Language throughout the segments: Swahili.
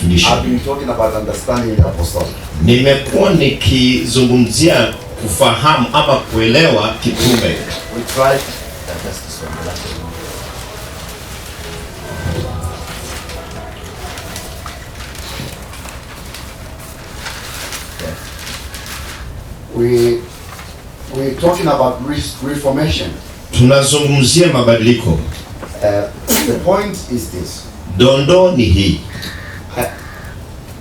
mafundisho. I've been talking about understanding the apostolic. Nimekuwa nikizungumzia kufahamu ama kuelewa kitume. We tried we're talking about reformation. Tunazungumzia mabadiliko. The point is this. Dondoo ni hii.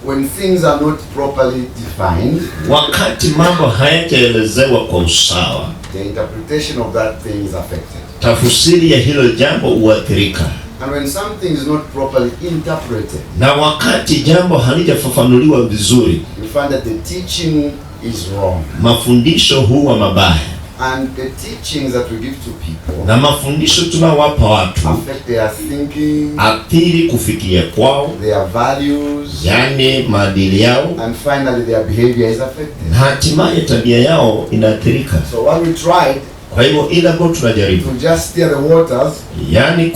When things are not properly defined, wakati mambo hayajaelezewa kwa usawa, the interpretation of that thing is affected. Tafsiri ya hilo jambo huathirika. And when something is not properly interpreted, na wakati jambo halijafafanuliwa vizuri, you find that the teaching is wrong. Mafundisho huwa mabaya. And the teachings that we give to people, na mafundisho tunawapa watu, affect their thinking, athiri kufikiria kwao, their values, yani maadili yao, and finally their behavior is affected. Hatimaye tabia yao inaathirika. So what we tried, kwa hivyo ila ambao tunajaribu to just steer the waters, yani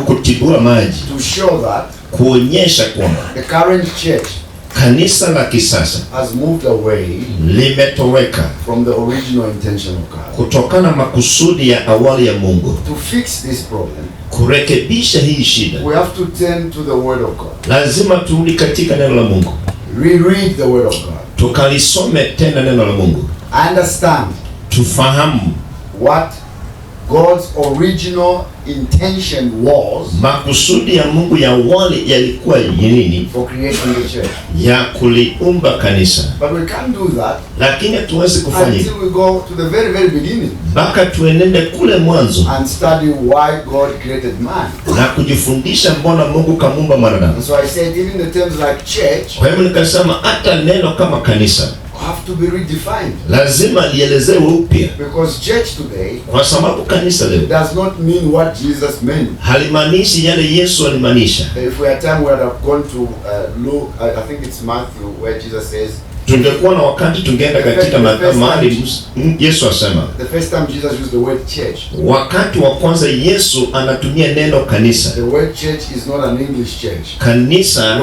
kutibua maji, to show that kuonyesha kwamba the current church, kanisa la kisasa has moved away limetoweka from the original intention of God. Kutokana makusudi ya awali ya Mungu. To fix this problem, kurekebisha hii shida, we have to turn to the word of God. Lazima turudi katika neno la Mungu. Reread the word of God. Tukalisome tena neno la Mungu. Understand. Tufahamu what God's original intention was, makusudi ya Mungu ya awali yalikuwa nini, for creating the church. Ya kuliumba kanisa. But we can't do that, lakini hatuwezi kufanya until we go to the very beginning, mpaka tuenende kule mwanzo, and study why God created man, na kujifundisha mbona Mungu kamuumba mwanadamu. And so I said, even the terms like church, kwa hivyo nikasema hata neno kama kanisa have to be redefined. Lazima lielezewe upya. Because church today, kwa sababu kanisa leo, does not mean what Jesus meant. Halimaanishi yale Yesu alimaanisha. If we had time, we would have gone to Luke, I think it's Matthew, where Jesus says, tungekuwa na wakati tungeenda katika mahali Yesu asema, the first time Jesus used the word church, wakati wa kwanza Yesu anatumia neno kanisa. The word church is not an English church. Kanisa,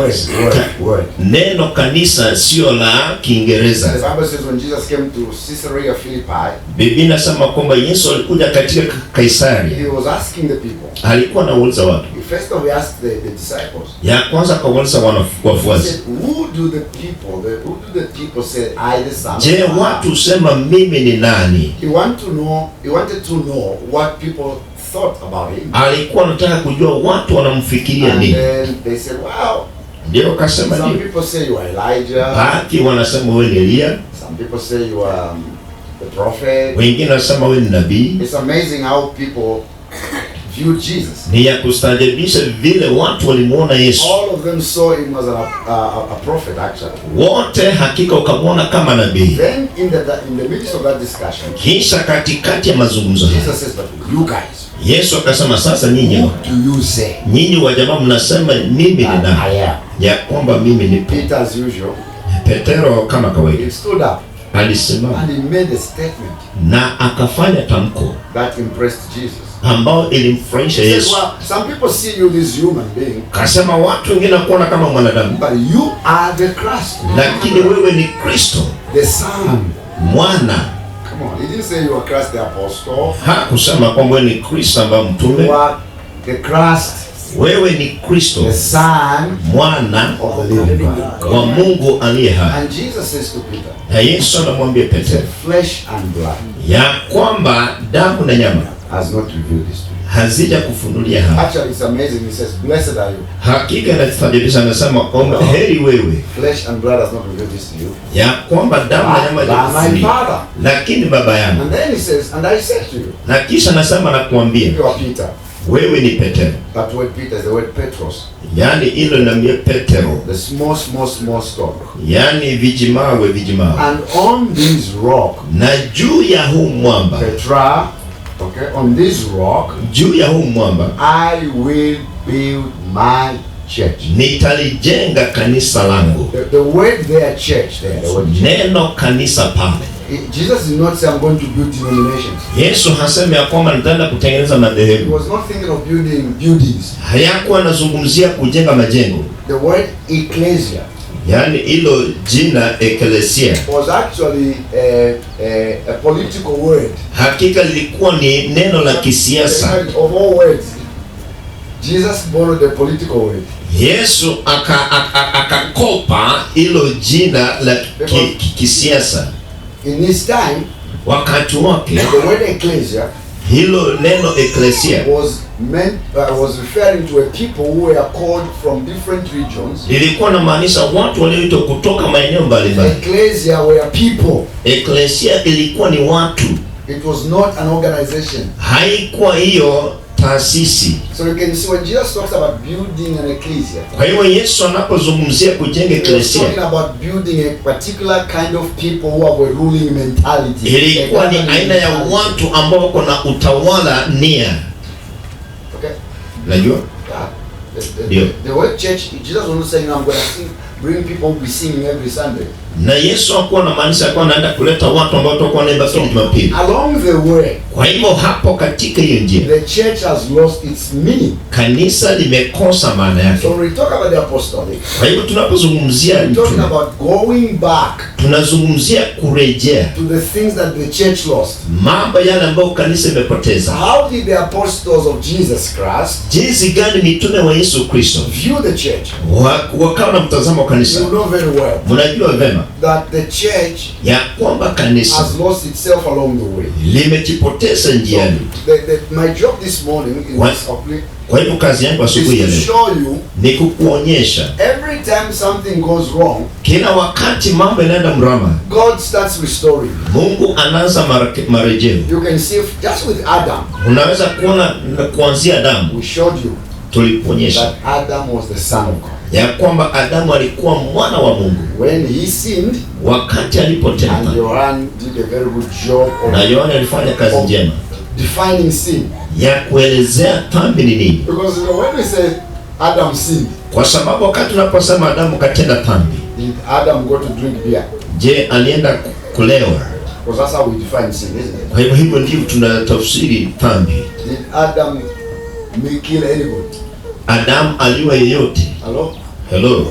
word. Neno kanisa sio la Kiingereza. The Bible says when Jesus came to Caesarea Philippi, Biblia inasema kwamba Yesu alikuja katika Kaisaria. He was asking the people. Alikuwa anauliza watu. First of all, he asked the disciples. Ya kwanza akauliza wafuasi. Who do the people say I the Son? Je, watu sema mimi ni nani? He wanted to know what people thought about him. Alikuwa anataka kujua watu wanamfikiria nini. And then they said, wow. Ndio kasema some people say you are Elijah. Baadhi wanasema wewe ni Elia. Some people say you are the prophet. Wengine wanasema wewe ni nabii. It's amazing how people viewed Jesus. Ni ya kustaajabisha vile watu walimuona Yesu. All of them saw him as a prophet actually. Wote hakika ukamwona kama nabii. Then in the midst of that discussion, kisha katikati ya mazungumzo Jesus says, but you guys, Yesu akasema sasa nyinyi, what do you say? Nyinyi wa jamaa mnasema mimi ni nani? Ya kwamba mimi ni Peter as usual. Petero kama kawaida. He stood up. Alisimama. And he made a statement. Na akafanya tamko. That impressed Jesus. Ambao ilimfurahisha Yesu. Well, some people see you this human being. Kasema watu wengine kuona kama mwanadamu. But you are the Christ. Lakini wewe ni Kristo. The Son. Mwana. Come on, he didn't say you are Christ the apostle. Hakusema kwamba wewe ni Kristo ambaye mtume. You are the Christ. Wewe ni Kristo. The Son. Mwana of the living God. Wa Mungu aliye hai. And Jesus says to Peter. Na Yesu anamwambia Petro. Flesh and blood. Ya kwamba damu na nyama has not revealed this to you. Hazija kufunulia hapa. Actually it's amazing. He says, blessed are you. Hakika inafadhilisha, anasema kwamba heri wewe. Flesh and blood has not revealed this to you. Ya kwamba damu na nyama hazijakufunulia. Lakini baba yangu. And then he says, and I said to you. Na kisha anasema na kuambia. You are Peter. Wewe ni Petero. That word Peter is the word Petros. Yani ilo na Petero. The small stone. Yani vijimawe. And on this rock. Na juu ya huu mwamba. Petra. Okay, on this rock, juu ya huu mwamba, I will build my church. Nitalijenga kanisa langu. The word there, church, there, the word church. Neno kanisa pale. Jesus did not say I'm going to build denominations. Yesu hasemi ya kwamba nitaenda kutengeneza madhehebu. He was not thinking of building buildings. Hayakuwa anazungumzia kujenga majengo. The word ecclesia, yani hilo jina ecclesia, was actually a political word. hakika lilikuwa ni neno la kisiasa. Of all words, Jesus borrowed the political word. Yesu akakopa hilo jina la kisiasa. In his time, wakati wake, the word ecclesia, hilo neno ecclesia was referring to a people who were called from different regions. Ilikuwa inamaanisha watu walioitwa kutoka maeneo mbalimbali. Ecclesia were people. Ecclesia ilikuwa ni watu. It was not an organization. Haikuwa hiyo taasisi. So you can see when Jesus talks about building an ecclesia, kwa hiyo Yesu anapozungumzia kujenga ecclesia, talking about building a particular kind of people who have a ruling mentality. Ilikuwa ni aina ya watu ambao wako na utawala nia. Okay. Unajua? The word church, Jesus was not saying I'm going to bring people who be singing every Sunday. Na Yesu hakuwa anamaanisha kwa anaenda kuleta watu ambao watakuwa wanaimba kila Jumapili. Along the way, kwa hivyo hapo katika hiyo njia, the church has lost its meaning. Kanisa limekosa maana yake. So we talk about the apostolic. Kwa hivyo tunapozungumzia talking about going back, tunazungumzia kurejea to the things that the church lost. Mambo yale ambayo kanisa imepoteza. How did the apostles of Jesus Christ, jinsi gani mitume wa Yesu Kristo view the church? Wakawa na mtazamo wa kanisa. You know very well. Mnajua vema that the church ya kwamba kanisa has lost itself along the way. Limejipoteza njiani. So, my job this morning is kwa hivyo kazi yangu asubuhi ya leo ni kukuonyesha every time something goes wrong, kila wakati mambo yanaenda mrama, God starts restoring. Mungu anaanza marejeo. You can see just with Adam. Unaweza kuona kuanzia Adamu. We showed you tuliponyesha that Adam was the son of God. Ya kwamba Adamu alikuwa mwana wa Mungu. When he sinned, wakati alipotenda. And Yohana did a very good job of, na Yohana alifanya kazi njema defining sin. Ya kuelezea dhambi ni nini. Because when we say Adam sinned, kwa sababu wakati tunaposema Adamu katenda dhambi, did Adam go to drink beer? Je, alienda kulewa? Because that's how we define sin, isn't it? Kwa hivyo ndivyo tunatafsiri dhambi. Did Adam kill anybody? Adam aliua yeyote? Hello.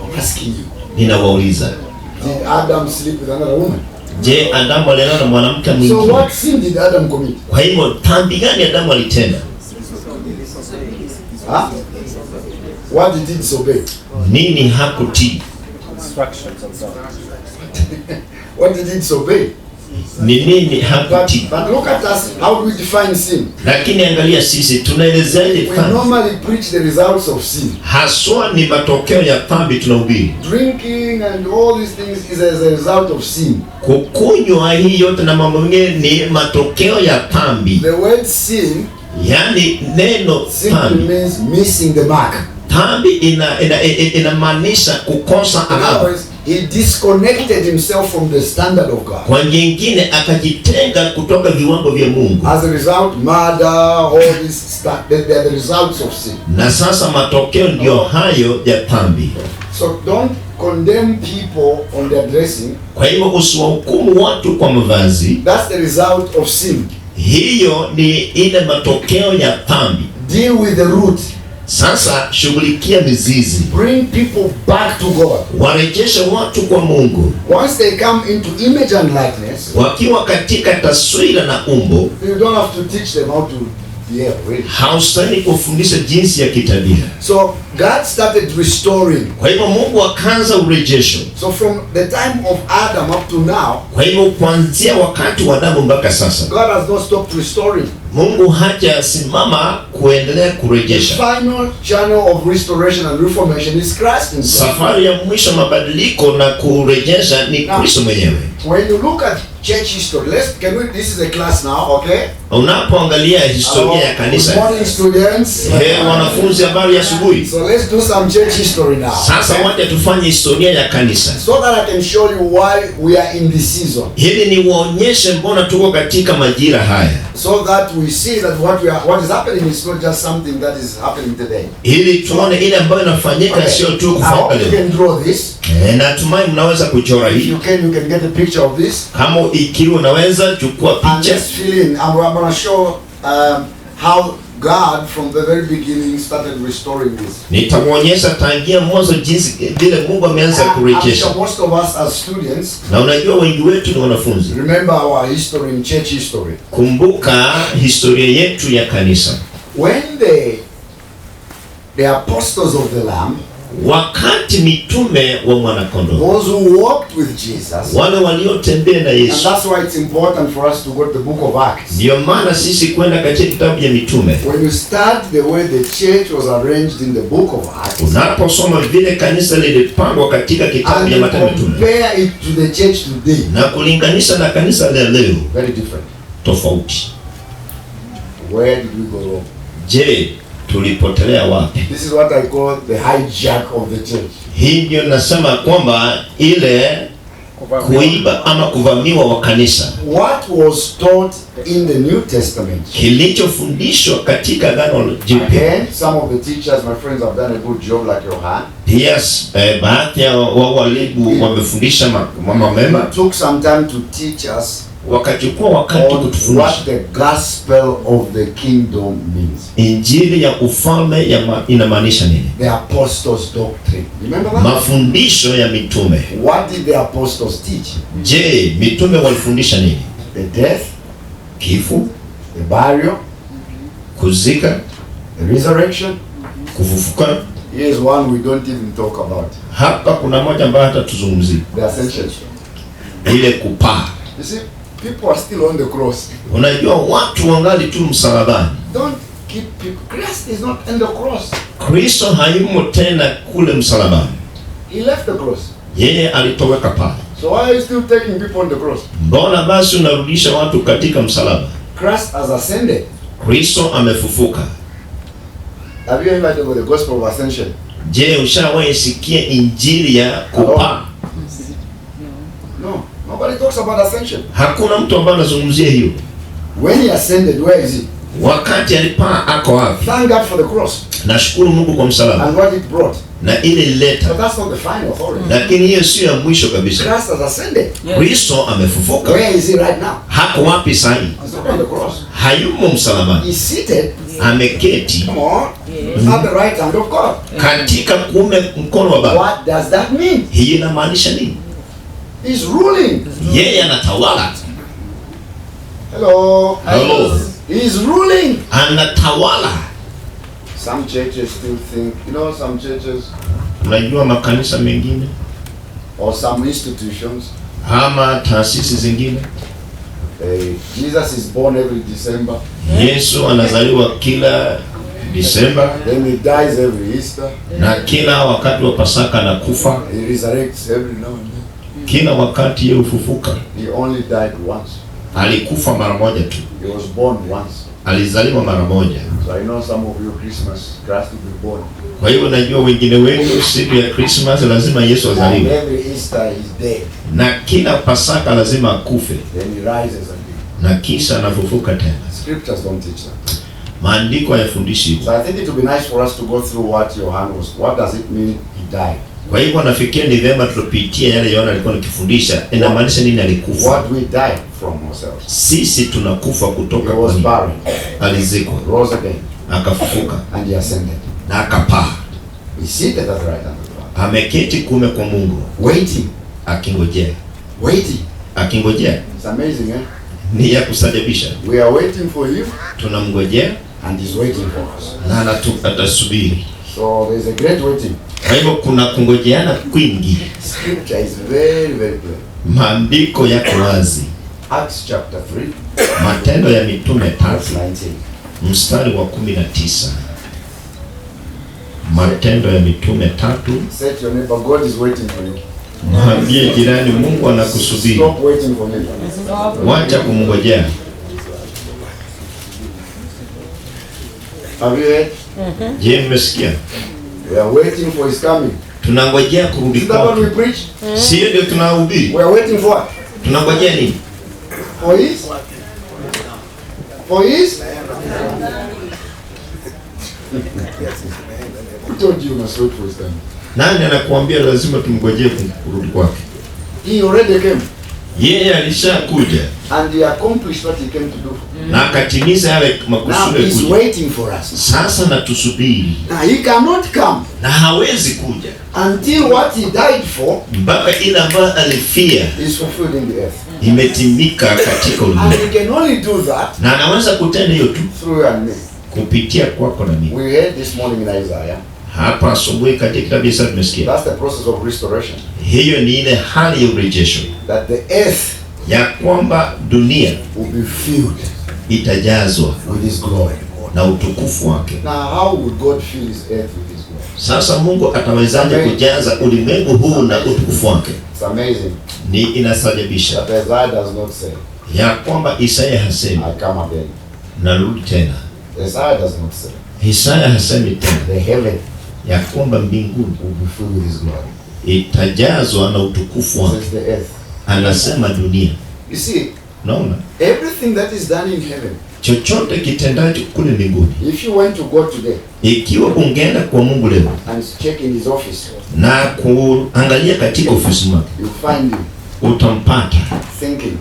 I'm asking you. Ninawauliza. Did Adam sleep with another woman? Je, Adam alilala na mwanamke mwingine? So what sin did Adam commit? Kwa hivyo dhambi gani Adam alitenda? What did he disobey? Nini hakutii? Instructions of God. What did he disobey? Ni nini hakutii? But look at us, how do we define sin? Lakini angalia sisi tunaelezaje dhambi? We normally preach the results of sin. Haswa ni matokeo ya dhambi tunahubiri. Drinking and all these things is as a result of sin. Kukunywa hii yote na mambo mengine ni matokeo ya dhambi. The word sin, yani neno simply means missing the mark. Dhambi inamaanisha kukosa alama. He disconnected himself from the standard of God. Kwa nyingine akajitenga kutoka viwango vya Mungu. As a result, murder, all this stuff, they are the results of sin. Na sasa matokeo ndio hayo ya dhambi. So don't condemn people on their dressing. Kwa hivyo usiwahukumu watu kwa mavazi. That's the result of sin. Hiyo ni ile matokeo ya dhambi. Deal with the root. Sasa shughulikia mizizi. Bring people back to God. Warejeshe watu kwa Mungu. Once they come into image and likeness, wakiwa katika taswira na umbo, you don't have to teach them how to behave, really. Haustahili kufundisha jinsi ya kitabia. So God started restoring. Kwa hivyo Mungu akaanza urejesho. So from the time of Adam up to now, kwa hivyo kuanzia wakati wa Adamu mpaka sasa, God has not stopped restoring. Mungu hajasimama kuendelea kurejesha. The final channel of restoration and reformation is Christ himself. Safari ya mwisho mabadiliko na kurejesha ni Kristo mwenyewe. When you look at church history, this is a class now, okay? Unapoangalia historia ya kanisa. Good morning students. Wanafunzi, habari ya asubuhi. So let's do some church history now. Sasa wacha tufanye historia ya kanisa. So that I can show you why we are in this season. Ili niwaonyeshe mbona tuko katika majira haya. So that we see that what is happening is not just something that is happening today. Ili tuone ile ambayo inafanyika sio tu kufanyika leo. You can draw this. Natumai mnaweza kuchora hii. You can get a picture of this. Kama ikiwa unaweza chukua picha. And just fill in. I'm going to show how God from the very beginning started restoring this. Nitamuonyesha tangia mwanzo jinsi vile Mungu ameanza kurejesha. Most of us as students, na unajua wengi wetu ni wanafunzi. Remember our history in church history. Kumbuka historia yetu ya kanisa. When the apostles of the Lamb, wakati mitume wa mwanakondoo, those who walked with Jesus, wale waliotembea na Yesu. And that's why it's important for us to go to the book of Acts. Ndio maana sisi kwenda katika kitabu ya mitume. When you start the way the church was arranged in the book of Acts, unaposoma vile kanisa lilipangwa katika kitabu ya Matendo ya Mitume, compare it to the church today, na kulinganisha na kanisa la leo, very different, tofauti. Where did we go wrong? Je, tulipotelea wapi? This is what I call the hijack of the church. Hii ndio nasema kwamba ile kuiba ama kuvamiwa wa kanisa. What was taught in the New Testament, kilichofundishwa katika Agano Jipya. Some of the teachers, my friends, have done a good job, like Johan. Yes, baadhi ya walimu wamefundisha mambo mema. Took some time to teach us wakachukua wakati kutufundisha what the gospel of the kingdom means. Injili ya ufalme inamaanisha nini? The apostles' doctrine. Remember that? Mafundisho ya mitume. What did the apostles teach? Je, mitume walifundisha nini? The death, kifo, the burial, kuzika, the resurrection, kufufuka. Here is one we don't even talk about. Hapa kuna moja ambayo hata tuzungumzie. The ascension. Ile kupaa. You see, people are still on the cross. Unajua watu wangali tu msalabani. Don't keep people. Christ is not in the cross. Kristo hayumo tena kule msalabani. He left the cross. Yeye alitoweka pale. So why are you still taking people on the cross? Mbona basi unarudisha watu katika msalaba? Christ has ascended. Kristo amefufuka. Have you ever heard about the gospel of ascension? Je, ushawahi sikia injili ya kupaa? No. Nobody talks about ascension. Hakuna mtu ambaye anazungumzia hiyo. When he ascended, where is he? Wakati alipaa ako wapi? Thank God for the cross. Nashukuru Mungu kwa msalaba. And what it brought. Na ile ileta. But that's not the final authority. Lakini hiyo sio ya mwisho kabisa. Christ has ascended. Kristo amefufuka. Where is he right now? Hako wapi sasa? He's not on the cross. Hayumo msalabani. He's seated. Ameketi. Come on. At the right hand of God. Katika kuume mkono wa Baba. What does that mean? Hii inamaanisha nini? He's ruling. Yeye anatawala. Hello. Hello. He's ruling. Anatawala. Some churches still think, some churches. Unajua makanisa mengine or some institutions. Ama taasisi zingine. Jesus is born every December. Yesu anazaliwa kila December. Then he dies every Easter. Na kila wakati wa Pasaka anakufa. He resurrects every now and then. Kila wakati yeye ufufuka. He only died once. Alikufa mara moja tu. He was born once. Alizaliwa mara moja. So I know some of you Christmas, Christ will be born. Kwa hiyo najua wengine wenu siku ya Christmas lazima Yesu azaliwe. And every Easter he's dead. Na kila Pasaka lazima akufe. Then he rises again. Na kisha anafufuka tena. Scriptures don't teach that. Maandiko hayafundishi. So I think it would be nice for us to go through what Johan was. What does it mean he died? Kwa hivyo nafikiria ni vyema tupitie yale Yohana alikuwa akifundisha. Inamaanisha nini alikufa? What we died from ourselves. Sisi tunakufa kutoka kwa nini? Alizikwa. Rose again. Akafufuka. And he ascended. Na akapaa. He seated at the right hand of God. Ameketi kuume kwa Mungu. Waiting. Akingojea. Waiting. Akingojea. It's amazing, eh? Ni ya kustajabisha. We are waiting for him. Tunamngojea. And he's waiting for us. Na atasubiri. So there's a great waiting. Kwa hivyo kuna kungojeana kwingi. Scripture is very, very clear. Maandiko yako wazi. Acts chapter 3. Matendo ya Mitume 3. Mstari wa 19. Matendo ya Mitume 3. Say to your neighbor, God is waiting for you. Mwambie jirani, Mungu anakusubiri. Stop waiting for me. Wacha kumngojea. Have you heard? Je, mmesikia? We are waiting for his coming. Tunangojea kurudi kwake. Is that what we preach? Sio ndio tunahubiri? We are waiting for what? Tunangojea nini? For his? For his? Who told you must wait for his coming? Nani anakuambia lazima tumngojee kurudi kwake? He already came. Yeye alishakuja. And he accomplished what he came to do. Na akatimiza yale makusudi. Now he's waiting for us. Sasa natusubiri. Now he cannot come. Na hawezi kuja. Until what he died for. Mpaka ile ambayo alifia. Is fulfilled in the earth. Imetimika katika ulimwengu. And he can only do that. Na anaweza kutenda hiyo tu. Through you and me. Kupitia kwako na mimi. We heard this morning in Isaiah. Hapa asubuhi katika kitabu cha Isaya tumesikia. That's the process of restoration. Hiyo ni ile hali ya urejesho. That the earth ya kwamba dunia will be filled itajazwa with his glory na utukufu wake. Now how would God fill his earth with his glory? Sasa Mungu atawezaje kujaza ulimwengu huu na utukufu wake? It's amazing. Ni inasajabisha. That Isaiah does not say. Ya kwamba Isaya hasemi. I come again. Narudi tena. Isaiah does not say. Isaya hasemi tena. The heaven ya kwamba mbinguni will be filled with his glory. Itajazwa na utukufu wake. Says the earth. Anasema dunia. You see, naona everything that is done in heaven, chochote kitendacho kule mbinguni, if you went to God today, ikiwa ungeenda kwa Mungu leo and check in his office, na kuangalia katika ofisi yake, you find him utampata thinking,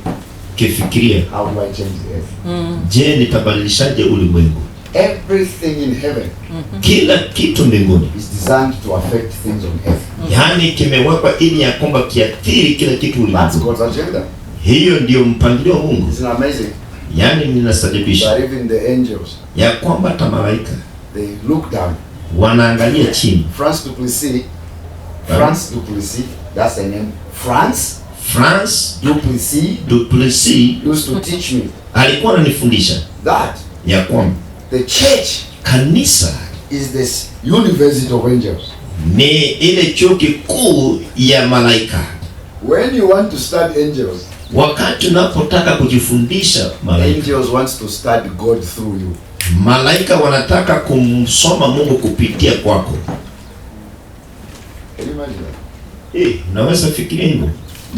kifikiria, how do I change the earth? Je, nitabadilishaje ulimwengu? Everything in heaven, kila kitu mbinguni is designed to affect things on earth. Yani kimewekwa ili ya kwamba kiathiri kila kitu ulimwengu. That's God's agenda. Hiyo ndio mpangilio wa Mungu. Isn't amazing? Yani ninastajabisha. But even the angels, ya kwamba hata malaika they look down. Wanaangalia chini. France Duplessis, that's the name. France Duplessis used to teach me. Alikuwa ananifundisha that ya kwamba the church, kanisa, is this university of angels. Ni ile chuo kikuu ya malaika. When you want to study angels, wakati unapotaka kujifundisha malaika, angels wants to study God through you. Malaika wanataka kumsoma Mungu kupitia kwako. Can you imagine that? Unaweza fikiria hivyo?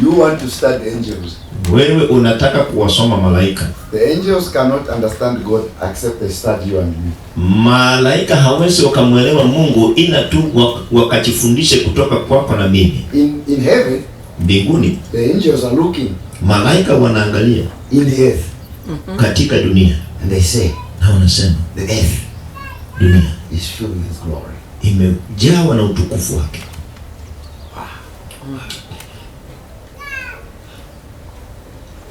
You want to study angels. Wewe unataka kuwasoma malaika. The angels cannot understand God except they study you and me. Malaika hawezi wakamuelewa Mungu ila tu wakajifundishe kutoka kwako na mimi. In heaven, mbinguni, the angels are looking. Malaika wanaangalia in the earth, katika dunia, and they say, na wanasema the earth, dunia is filled with his glory. Imejawa na utukufu wake.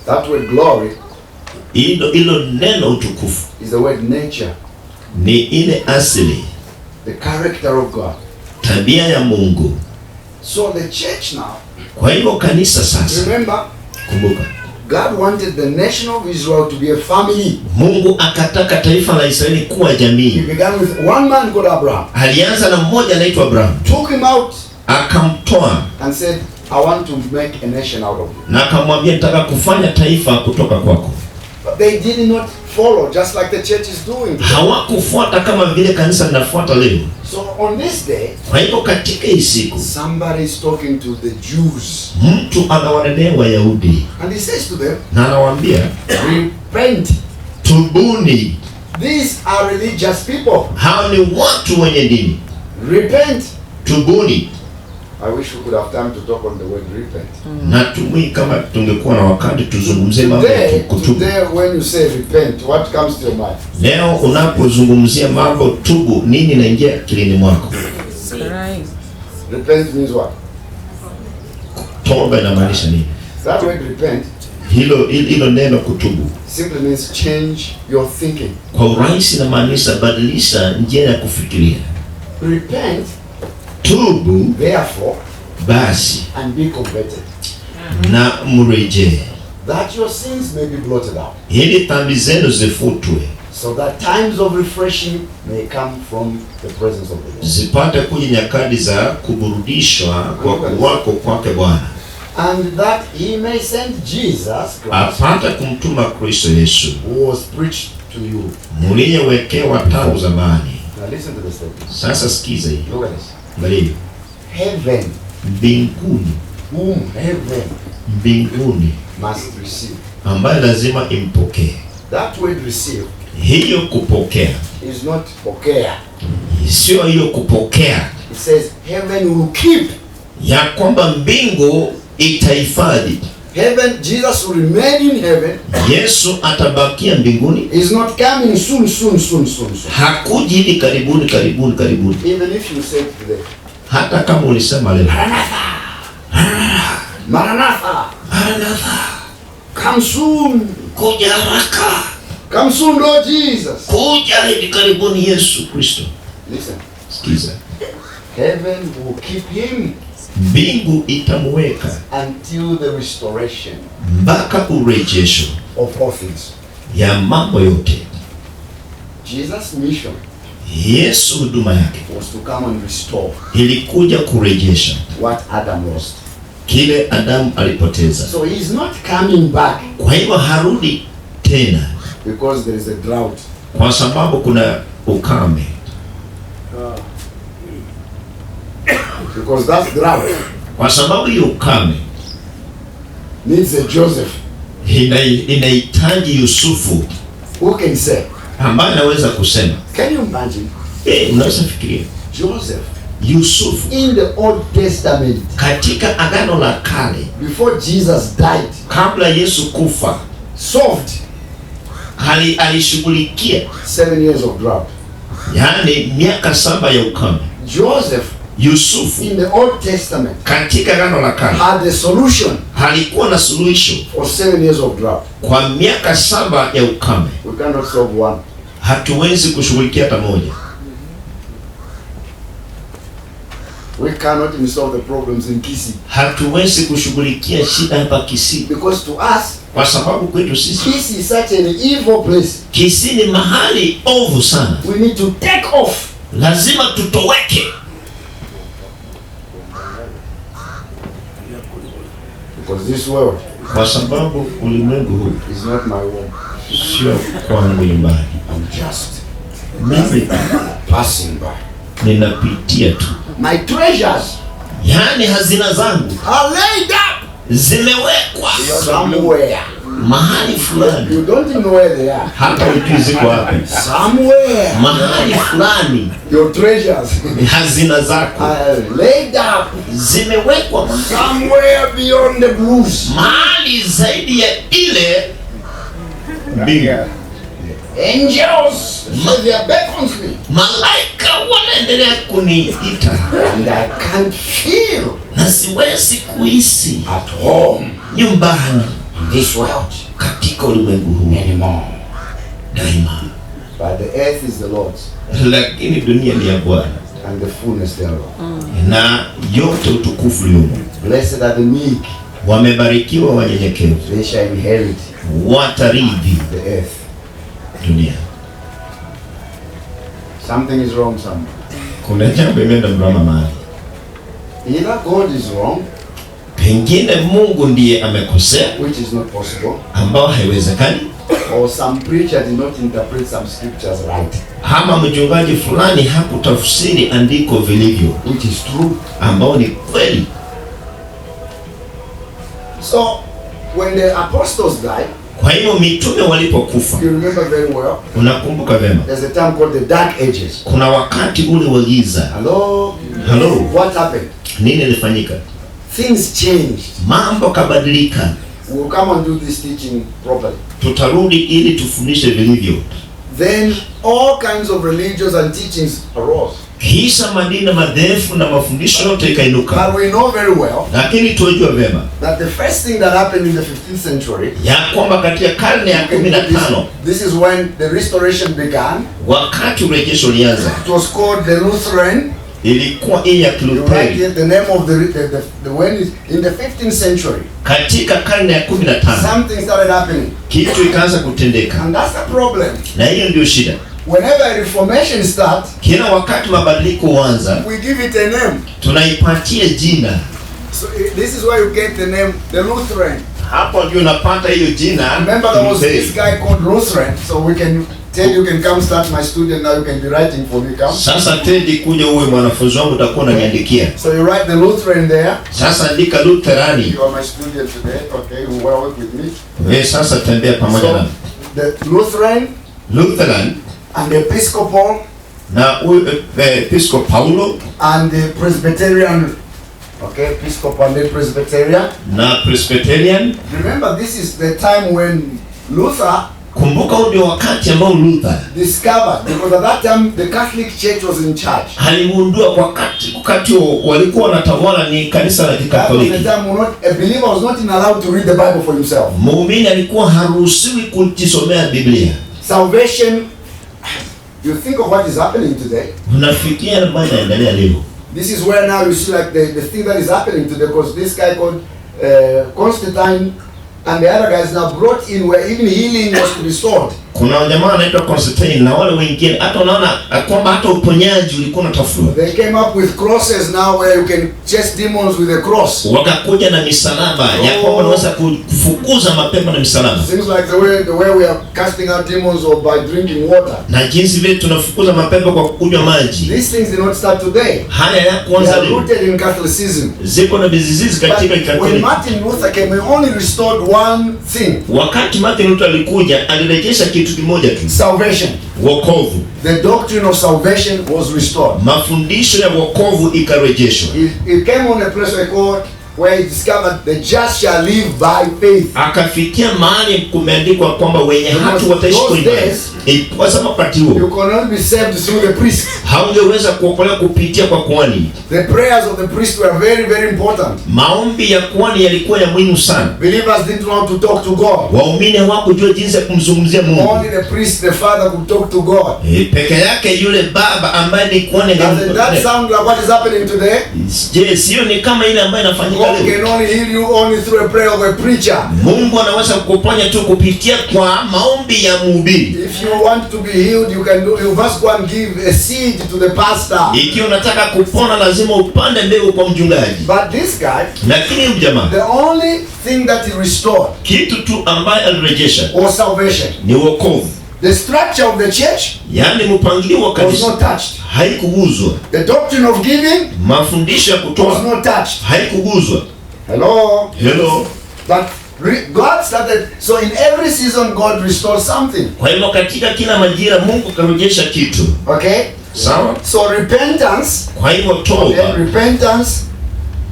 That word glory, ilo neno utukufu, is the word nature. Ni ile asili, the character of God. Tabia ya Mungu. So the church now, kwa hivyo kanisa sasa, remember, kumbuka, God wanted the nation of Israel to be a family. Mungu akataka taifa la Israeli kuwa jamii. He began with one man called Abraham. Alianza na mmoja anaitwa Abraham. Took him out. Akamtoa. And said, I want to make a nation out of you. Na akamwambia nataka kufanya taifa kutoka kwako. But they did not follow just like the church is doing. Hawakufuata kama vile kanisa linafuata leo. So on this day, kwa hivyo katika hii siku, somebody is talking to the Jews. Mtu anawanenea Wayahudi. And he says to them, na anawaambia, repent. Tubuni. These are religious people. Hao ni watu wenye dini. Repent. Tubuni. I wish we could have time to talk on the word repent. Natumai kama tungekuwa na wakati tuzungumzie mambo ya kutubu. Today when you say repent, what comes to your mind? Leo unapozungumzia mambo tubu, nini inaingia akilini mwako? Repent means what? Toba inamaanisha nini? That word repent, hilo neno kutubu, simply means change your thinking. Kwa urahisi inamaanisha badilisha njia ya kufikiria. Repent, tubu, therefore, basi, and be converted. Na mrejee, that your sins may be blotted out. Ili dhambi zenu zifutwe. So that times of refreshing may come from the presence of the Lord. Zipate kuja nyakati za kuburudishwa kwa kuwako kwake Bwana. And that he may send Jesus Christ, apate kumtuma Kristo Yesu, who was preached to you. Muliyewekewa tangu zamani. Now listen to the statement. Sasa sikiza hii. Look at this. Angalia. Heaven, mbinguni, whom heaven mbinguni must receive, ambaye lazima impokee. That word receive, hiyo kupokea, is not pokea. Sio hiyo kupokea. It says heaven will keep. Ya kwamba mbingu itahifadhi. Heaven, Jesus will remain in heaven. Yesu atabakia mbinguni. He's not coming soon. Hakuji hivi karibuni. Even if you say today, hata kama ulisema leo, Maranatha, come soon, kuja haraka, come soon Lord Jesus, kuja hivi karibuni Yesu Kristo. Listen, sikiza, heaven will keep him, mbingu itamweka until the restoration, mpaka urejesho of all things, ya mambo yote. Jesus' mission, Yesu huduma yake was to come and restore, ilikuja kurejesha what Adam lost, kile Adamu alipoteza. So he is not coming back, kwa hivyo harudi tena, because there is a drought, kwa sababu kuna ukame. Because that drought, kwa sababu hiyo ukame needs a Joseph, inahitaji Yusufu, who can say, ambaye anaweza kusema. Can you imagine? Unaweza fikiria Joseph, Yusufu in the Old Testament, katika Agano la Kale, before Jesus died, kabla Yesu kufa, solved alishughulikia 7 years of drought. yani miaka 7 ya ukame. Joseph, Yusufu in the Old Testament, katika Agano la Kale had a solution, alikuwa na suluhisho for 7 years of drought. kwa miaka 7 ya ukame. We cannot solve one. Hatuwezi kushughulikia hata moja. We cannot even solve the problems in Kisii. Hatuwezi kushughulikia shida hapa Kisii. Because to us, kwa sababu kwetu sisi Kisii is such an evil place. Kisii ni mahali ovu sana. We need to take off. Lazima tutoweke. Because this world, kwa sababu ulimwengu huu is not my home. Sio kwangu nyumbani. I'm just mimi passing by. Ninapitia tu. My treasures, yani hazina zangu, are laid up, zimewekwa somewhere, mahali fulani. You don't even know where they are. Hata hujui ziko wapi. Somewhere, mahali fulani. Your treasures, hazina zako, are laid up, zimewekwa somewhere beyond the blues. mahali zaidi ya ile mbingu. Angels, they are beckons me. Malaika wanaendelea kuniita. And I can't feel na siwezi kuhisi at home, nyumbani, in this world, katika ulimwengu huu anymore. daima. But the earth is the Lord's, lakini dunia ni ya Bwana, and the fullness thereof. na yote utukufu yumo. Blessed are the meek, wamebarikiwa wanyenyekevu, they shall inherit watarithi the earth. dunia. Something is wrong somewhere. Kuna jambo imeenda mrama mahali. Either God is wrong, pengine Mungu ndiye amekosea, which is not possible, ambao haiwezekani, or some preacher did not interpret some scriptures right, ama mchungaji fulani hakutafsiri andiko vilivyo, which is true, ambao ni kweli. So when the apostles died, kwa hiyo mitume walipokufa, you remember very well, unakumbuka vema, there's a time called the dark ages. kuna wakati ule wa giza. Hello, what happened? Nini ilifanyika? Things changed. Mambo kabadilika. We'll come and do this teaching properly. Tutarudi ili tufundishe vilivyo. Then all kinds of religions and teachings arose. Kisha madini madhehebu na mafundisho yote ikainuka. But we know very well, lakini tunajua vema, that the first thing that happened in the 15th century, ya kwamba katika karne ya 15, this is when the restoration began. wakati urejesho ulianza. It was called the Lutheran. Ilikuwa hii ya Kilutheri. The name of the when is in the 15th century. Katika karne ya 15, something started happening. Kitu ikaanza kutendeka. And that's the problem. Na hiyo ndio shida. Whenever a reformation starts, kila wakati mabadiliko huanza, we give it a name. Tunaipatia jina. So this is where you get the name the Lutheran. Hapo ndio unapata hiyo jina. Remember there was this guy called Lutheran, so we can tell you can come start my student now, you can be writing for me, come. Sasa Teddy kuja uwe mwanafunzi wangu, utakuwa unaniandikia. So you write the Lutheran there. Sasa andika Lutherani. You are my student today, okay, you will work with me. Wewe sasa tembea pamoja nami. The Lutheran and the Episcopal na Episcopal Paulo and the Presbyterian Okay, Episcopal and Presbyterian. Na Presbyterian. Remember, this is the time when Luther, kumbuka ndio wakati ambao Luther discovered, because at that time the Catholic Church was in charge. Aligundua wakati walikuwa wanatawala ni kanisa la Kikatoliki. At the time a believer was not allowed to read the Bible for himself. Muumini alikuwa haruhusiwi kujisomea Biblia. Salvation, you think of what is happening today. Unafikia nini inaendelea leo? This is where now you see like the thing that is happening today, because this guy called Constantine and the other guys now brought in where even healing was to be restored. Kuna jamaa anaitwa Constantine na wale wengine hata unaona kwamba hata uponyaji ulikuwa unatafutwa. They came up with crosses now where you can chase demons with a cross. Wakakuja na misalaba ya kwamba unaweza kufukuza mapepo na misalaba. Seems like the way we are casting out demons or by drinking water. Na jinsi vile tunafukuza mapepo kwa kunywa maji. These things did not start today. Haya ya kwanza leo. They are rooted in Catholicism. Ziko na mizizi katika Katoliki. When Martin Luther came, he only restored one thing. Wakati Martin Luther alikuja, alirejesha kitu kimoja tu. Salvation. Wokovu. The doctrine of salvation was restored. Mafundisho ya wokovu ikarejeshwa. It came on a place where he discovered the just shall live by faith. Akafikia mahali kumeandikwa kwamba wenye haki wataishi kwa imani. Kwa sababu wakati huo you cannot be saved through the priest. Haungeweza kuokolewa kupitia kwa kuhani. The prayers of the priest were very, very important. Maombi ya kuhani yalikuwa ya muhimu sana. Believers didn't know how to talk to God. Waumini hawakujua jinsi ya kumzungumzia Mungu. Only the priest, the father, could talk to God. Peke yake yule baba ambaye ni kuhani. Does that sound like what is happening today? Je, sio ni kama ile ambayo inafanyika leo? God can only heal you only through a prayer of a preacher. Mungu anaweza kukuponya tu kupitia kwa maombi ya mhubiri. If you want to be healed, you must go and give a seed to the pastor. Ikiwa unataka kupona lazima upande mbegu kwa mchungaji. But this guy, lakini huyu jamaa, the only thing that he restored, kitu tu ambaye alirejesha, was salvation. Ni wokovu. The structure of the church, yani mpangilio wa kanisa, was not touched. Haikuguzwa. The doctrine of giving, mafundisho ya kutoa, was not touched. Haikuguzwa. Hello. But God started, so in every season God restores something. Kwa hivyo katika kila majira Mungu karejesha kitu. Okay? Sawa? So repentance, kwa hivyo toba, repentance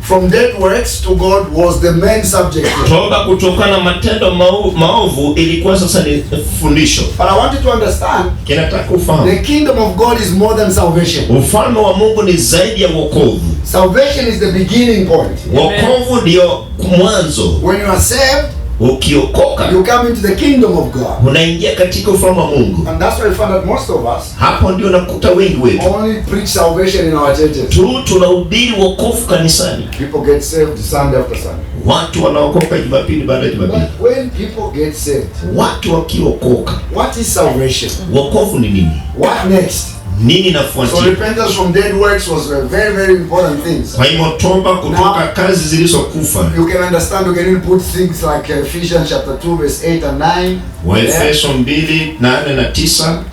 from dead works to God was the main subject. Toba kutokana na matendo maovu ilikuwa sasa ni fundisho. But I want you to understand, kinataka ufahamu, the kingdom of God is more than salvation. Ufalme wa Mungu ni zaidi ya wokovu. Salvation is the beginning point. Wokovu ndio mwanzo. When you are saved, ukiokoka, you come into the kingdom of God. Unaingia katika ufalme wa Mungu. And that's why we find that most of us, hapo ndio nakuta wengi wetu, only preach salvation in our churches. Tu tunahubiri wokovu kanisani. People get saved Sunday after Sunday. Watu wanaokoka Jumapili baada ya Jumapili. But when people get saved, watu wakiokoka, what is salvation? Wokovu ni nini? What next? Nini nafuatia? So repentance from dead works was a very, very important things. Kwa hivyo toba kutoka kazi zilizokufa. You can understand, you can even put things like Ephesians chapter 2 verse 8 and 9. Waefeso 2:8 na 9.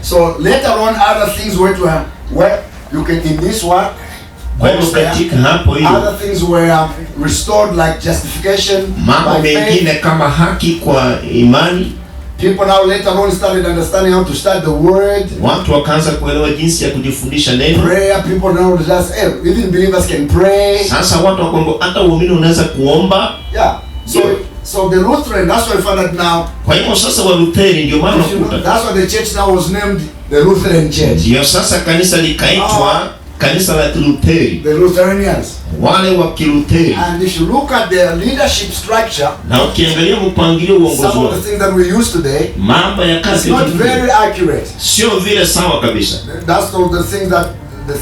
So later on other things where you can in this one, other things were restored like justification, mambo mengine kama haki kwa imani. People now later on started understanding how to study the word. Watu wakaanza kuelewa jinsi ya kujifundisha neno. Prayer, people now just even believers can pray. Sasa watu wakongo hata waumini unaweza kuomba. Yeah. So the Lutheran, that's why I found out now. Kwa hivyo sasa wa Lutheri ndio maana unakuta. That's why the church now was named the Lutheran Church. Ndio sasa kanisa likaitwa kanisa la Lutheri. The Lutheranians. Wale wa Kilutheri. And if you look at their leadership structure, na ukiangalia mpangilio uongozi wao, some of the things that we use today, mambo ya kazi not very accurate. Sio vile sawa kabisa. That's all the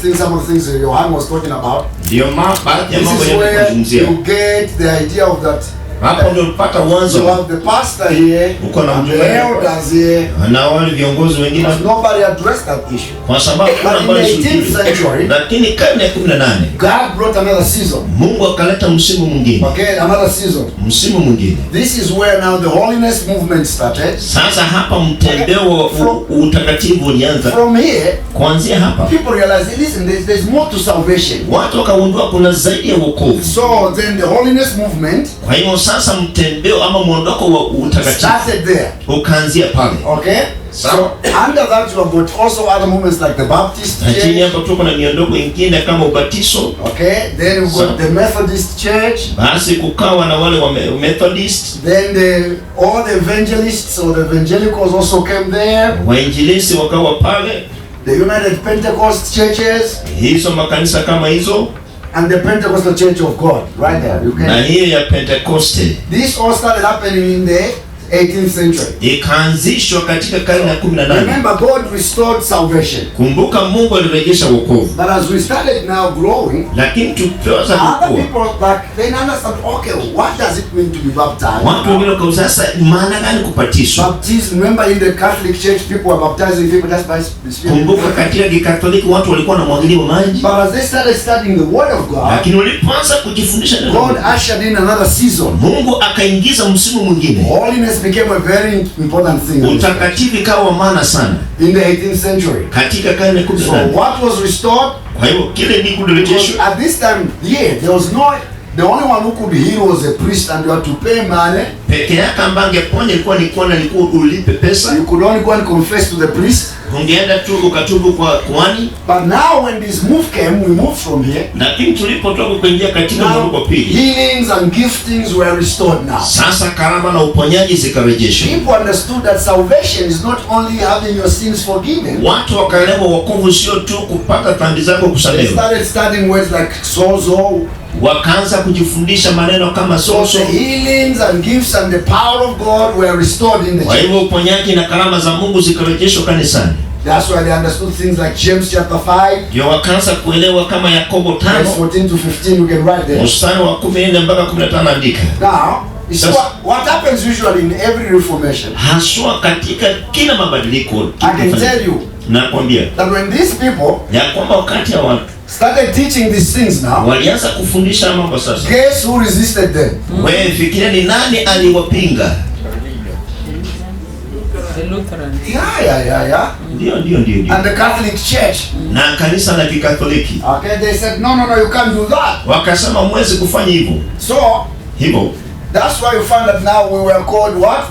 things some of the things Johan was talking about. Ndio baadhi ya mambo yanayozungumzia. You get the idea of that. Hapo ndio unapata mwanzo. You have the pastor here, uko na mchungaji, elders here, na wale viongozi wengine. Nobody addressed that issue. Kwa sababu kuna bali century, lakini karne ya 18 God brought another season. Mungu akaleta msimu mwingine. Okay, another season. Msimu mwingine. This is where now the holiness movement started. Sasa hapa mtembeo utakatifu ulianza. From here, kuanzia hapa, people realize, listen, there's more to salvation. Watu wakagundua kuna zaidi ya wokovu. So then the holiness movement, kwa hiyo sasa mtembeo ama muondoko wa utakatifu started there. ukaanzia pale. Okay? So under that you have got also other movements like the Baptist Na chini Church. hapo tuko na miondoko ingine kama ubatizo. Okay? Then you've got the Methodist Church. Basi kukawa na wale wa Methodist. Then all the evangelists or the evangelicals also came there. Wainjilisti wakawa pale. The United Pentecost churches. Hizo makanisa kama hizo. And the Pentecostal Church of God, right there. You Na can. hiyo ya Pentecoste. This all started happening in the 18th century. Ikaanzishwa katika karne ya 18. Remember, God restored salvation. Kumbuka Mungu alirejesha wokovu. But as we started now growing, Lakini tukianza other kukua, people back then understand, okay, what does it mean to be baptized? watu wengine kwa sasa maana gani kubatizwa? Baptism, remember in the Catholic Church, people were baptizing people just by the Spirit. Kumbuka katika Kikatoliki watu walikuwa wanamwagiliwa maji. But as they started studying the Word of God, Lakini walipoanza kujifundisha neno la God Mungu, ushered in another season. Mungu akaingiza msimu mwingine. Holiness became a very important thing Utakatifu ikawa maana sana in the 18th century. katika karne ya So 18. what was restored? Kwa hivyo kile ni kurejeshwa. At this time, there was no, the only one who could heal was a priest, and you had to pay money. Peke yake ambaye angeponya ilikuwa ulipe pesa. You could only go and confess to the priest. Ungeenda tu ukatubu kwa kuhani. But now when this move came, we moved from here. Lakini tulipotoka kuingia katika mlango wa pili, Healings and giftings were restored now. sasa karama na uponyaji zikarejeshwa. People understood that salvation is not only having your sins forgiven. Watu wakaelewa wokovu sio tu kupata dhambi zako They kusamehewa. started studying words like sozo. Wakaanza kujifundisha maneno kama So soso. the healings and gifts and the power of God were restored in the Kwa church. hivyo uponyaji na karama za Mungu zikarejeshwa kanisani. That's why they understood things like James chapter 5, Ndio wakaanza kuelewa kama Yakobo verse 5 14 to 15. You can write there. mstari wa 14 mpaka 15 andika. Now, you see what happens usually in every reformation. Haswa katika kila mabadiliko. I can tell you Nakwambia that when these people ya kwamba wakati ya watu started teaching these things now, walianza kufundisha mambo sasa. guess who resisted them? Wewe fikiria ni nani aliwapinga? The Lutherans. Yeah. Ndio. And the Catholic Church. Na kanisa la Kikatoliki Okay, they said, no, you can't do that. wakasema mwezi kufanya hivyo. So, Hivyo that's why you find that now we were called what?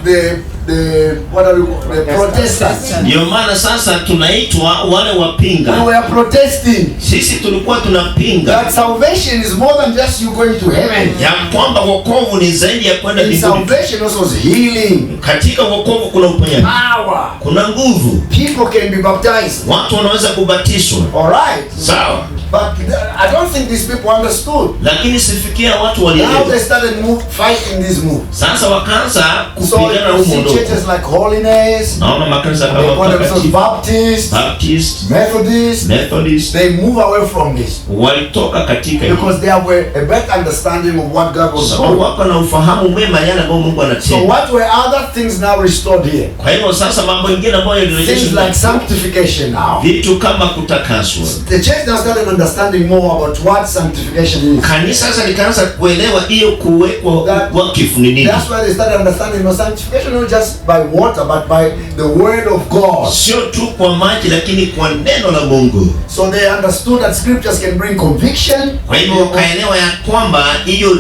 What are we called? The Protestants. ndio maana sasa tunaitwa wale We wapinga. were protesting Sisi tulikuwa tunapinga that salvation is more than just you going to heaven. ya kwamba wokovu ni zaidi ya kwenda In mbinguni. salvation also is healing, Katika wokovu kuna uponyaji, power. kuna nguvu, People can be baptized. watu wanaweza kubatizwa. All right. Sawa, But I don't think these people understood. lakini sifikia watu Now they walielewa. started fighting this move. Sasa wakaanza So kupigana you huu see mondoko. churches like Holiness, Naona makanisa they kama call themselves Baptist, Baptist, Baptist, Methodist. Methodist They move away from this walitoka katika hiyo, because they have a better understanding of what God was sababu doing. wako na ufahamu mwema yale ambayo Mungu So anatenda. what were other things now restored here? Kwa hivyo sasa mambo mengine ambayo Things yalirejeshwa, like sanctification now. vitu kama kutakaswa. The church now started understanding more about what sanctification is. Kanisa sasa likaanza kuelewa hiyo kuwekwa wakifu ni nini. That's why they started understanding sanctification not just by water but by the word of God. Sio tu kwa maji lakini kwa neno la Mungu. So they understood that scriptures can bring conviction. Kwa hivyo wakaelewa ya kwamba hiyo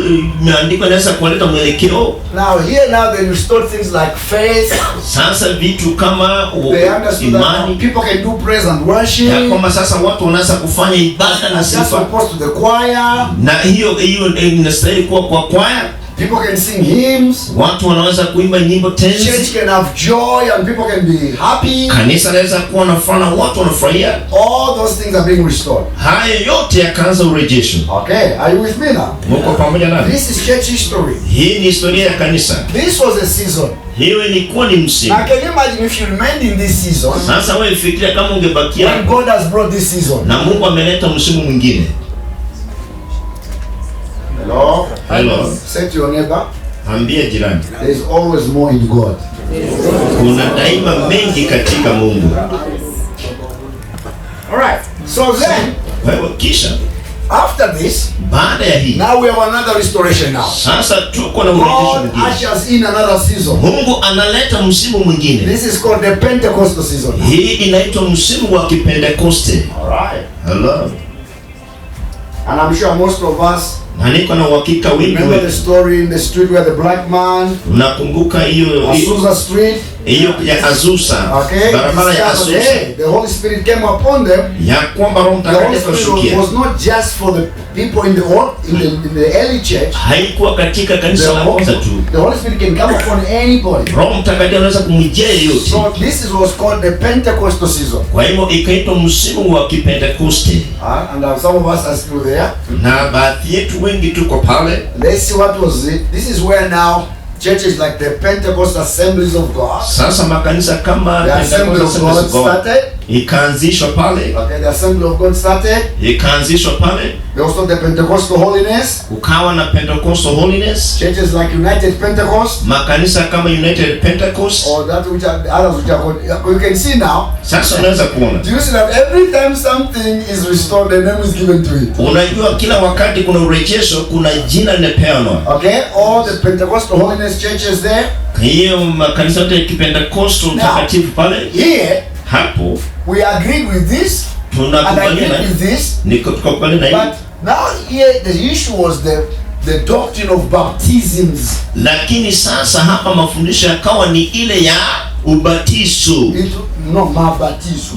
maandiko yanaweza kuleta mwelekeo. Now they restored things like faith. Sasa vitu kama They understood that imani, people can do praise and worship. ya kwamba sasa watu wanaweza kufanya ibada na Just sifa, opposed to the choir. na hiyo inastahili kuwa kwa kwaya. People can sing hymns. Watu wanaweza kuimba nyimbo tenzi. Church can have joy and people can be happy. Kanisa linaweza kuwa na furaha, watu wanafurahia. All those things are being restored. Haya yote yakaanza urejesho. Okay, are you with me now? Muko pamoja nami? This is church history. Hii ni historia ya kanisa. This was a season. Hiyo ilikuwa ni msimu. Now can you imagine if you remained in this season Sasa wewe fikiria kama ungebakia when God has brought this season? na Mungu ameleta msimu mwingine. Hello. Say to your neighbor, Ambia jirani, there is always more in God. kuna daima mengi katika Mungu. All right. So then, Kwa hivyo kisha after this, baada ya hii now we have another restoration now. sasa tuko na urejesho God mwingine. ushers in another season. Mungu analeta msimu mwingine. This is called the Pentecostal season. Hii inaitwa msimu wa Kipentekoste. All right. Hello. And I'm sure most of us Na niko na uhakika wengi Remember the story in the street where the black man, unakumbuka hiyo Azusa Street, hiyo ya Azusa, okay, barabara ya Azusa, the Holy Spirit came upon them. ya kwamba Roho The Holy Mtakatifu Spirit alishukia. was not just for the people in the early church. Haikuwa katika kanisa la kwanza tu. The Holy Spirit can come upon anybody. Roho Mtakatifu anaweza kumjia yeyote. So this is what's called the Pentecostal season. Kwa hivyo ikaitwa msimu wa Kipentekoste. And some of us are still there. Na baadhi yetu wengi tuko pale. Let's see what was it. This is where now churches like the Pentecostal Assemblies of God. Sasa makanisa kama The Assembly of God started. Ikaanzishwa pale. Okay, the Assembly of God started. Ikaanzishwa pale. There was also the Pentecostal Holiness. Ukawa na Pentecostal Holiness. Churches like United Pentecost. Makanisa kama United Pentecost. Or that which are the others which are called. You can see now. Sasa unaweza kuona. Do you see that every time something is restored, the name is given to it? Unajua kila wakati kuna urejesho, kuna jina linapeanwa. Okay, all the Pentecostal Holiness churches there. Hiyo makanisa yote ya Kipentekosto mtakatifu pale. Here, hapo we agreed with this. Tunakubaliana with this. Nikubaliana hivi. But now here the issue was the doctrine of baptisms. Lakini sasa hapa mafundisho yakawa ni ile ya ubatizo. Maubatizo,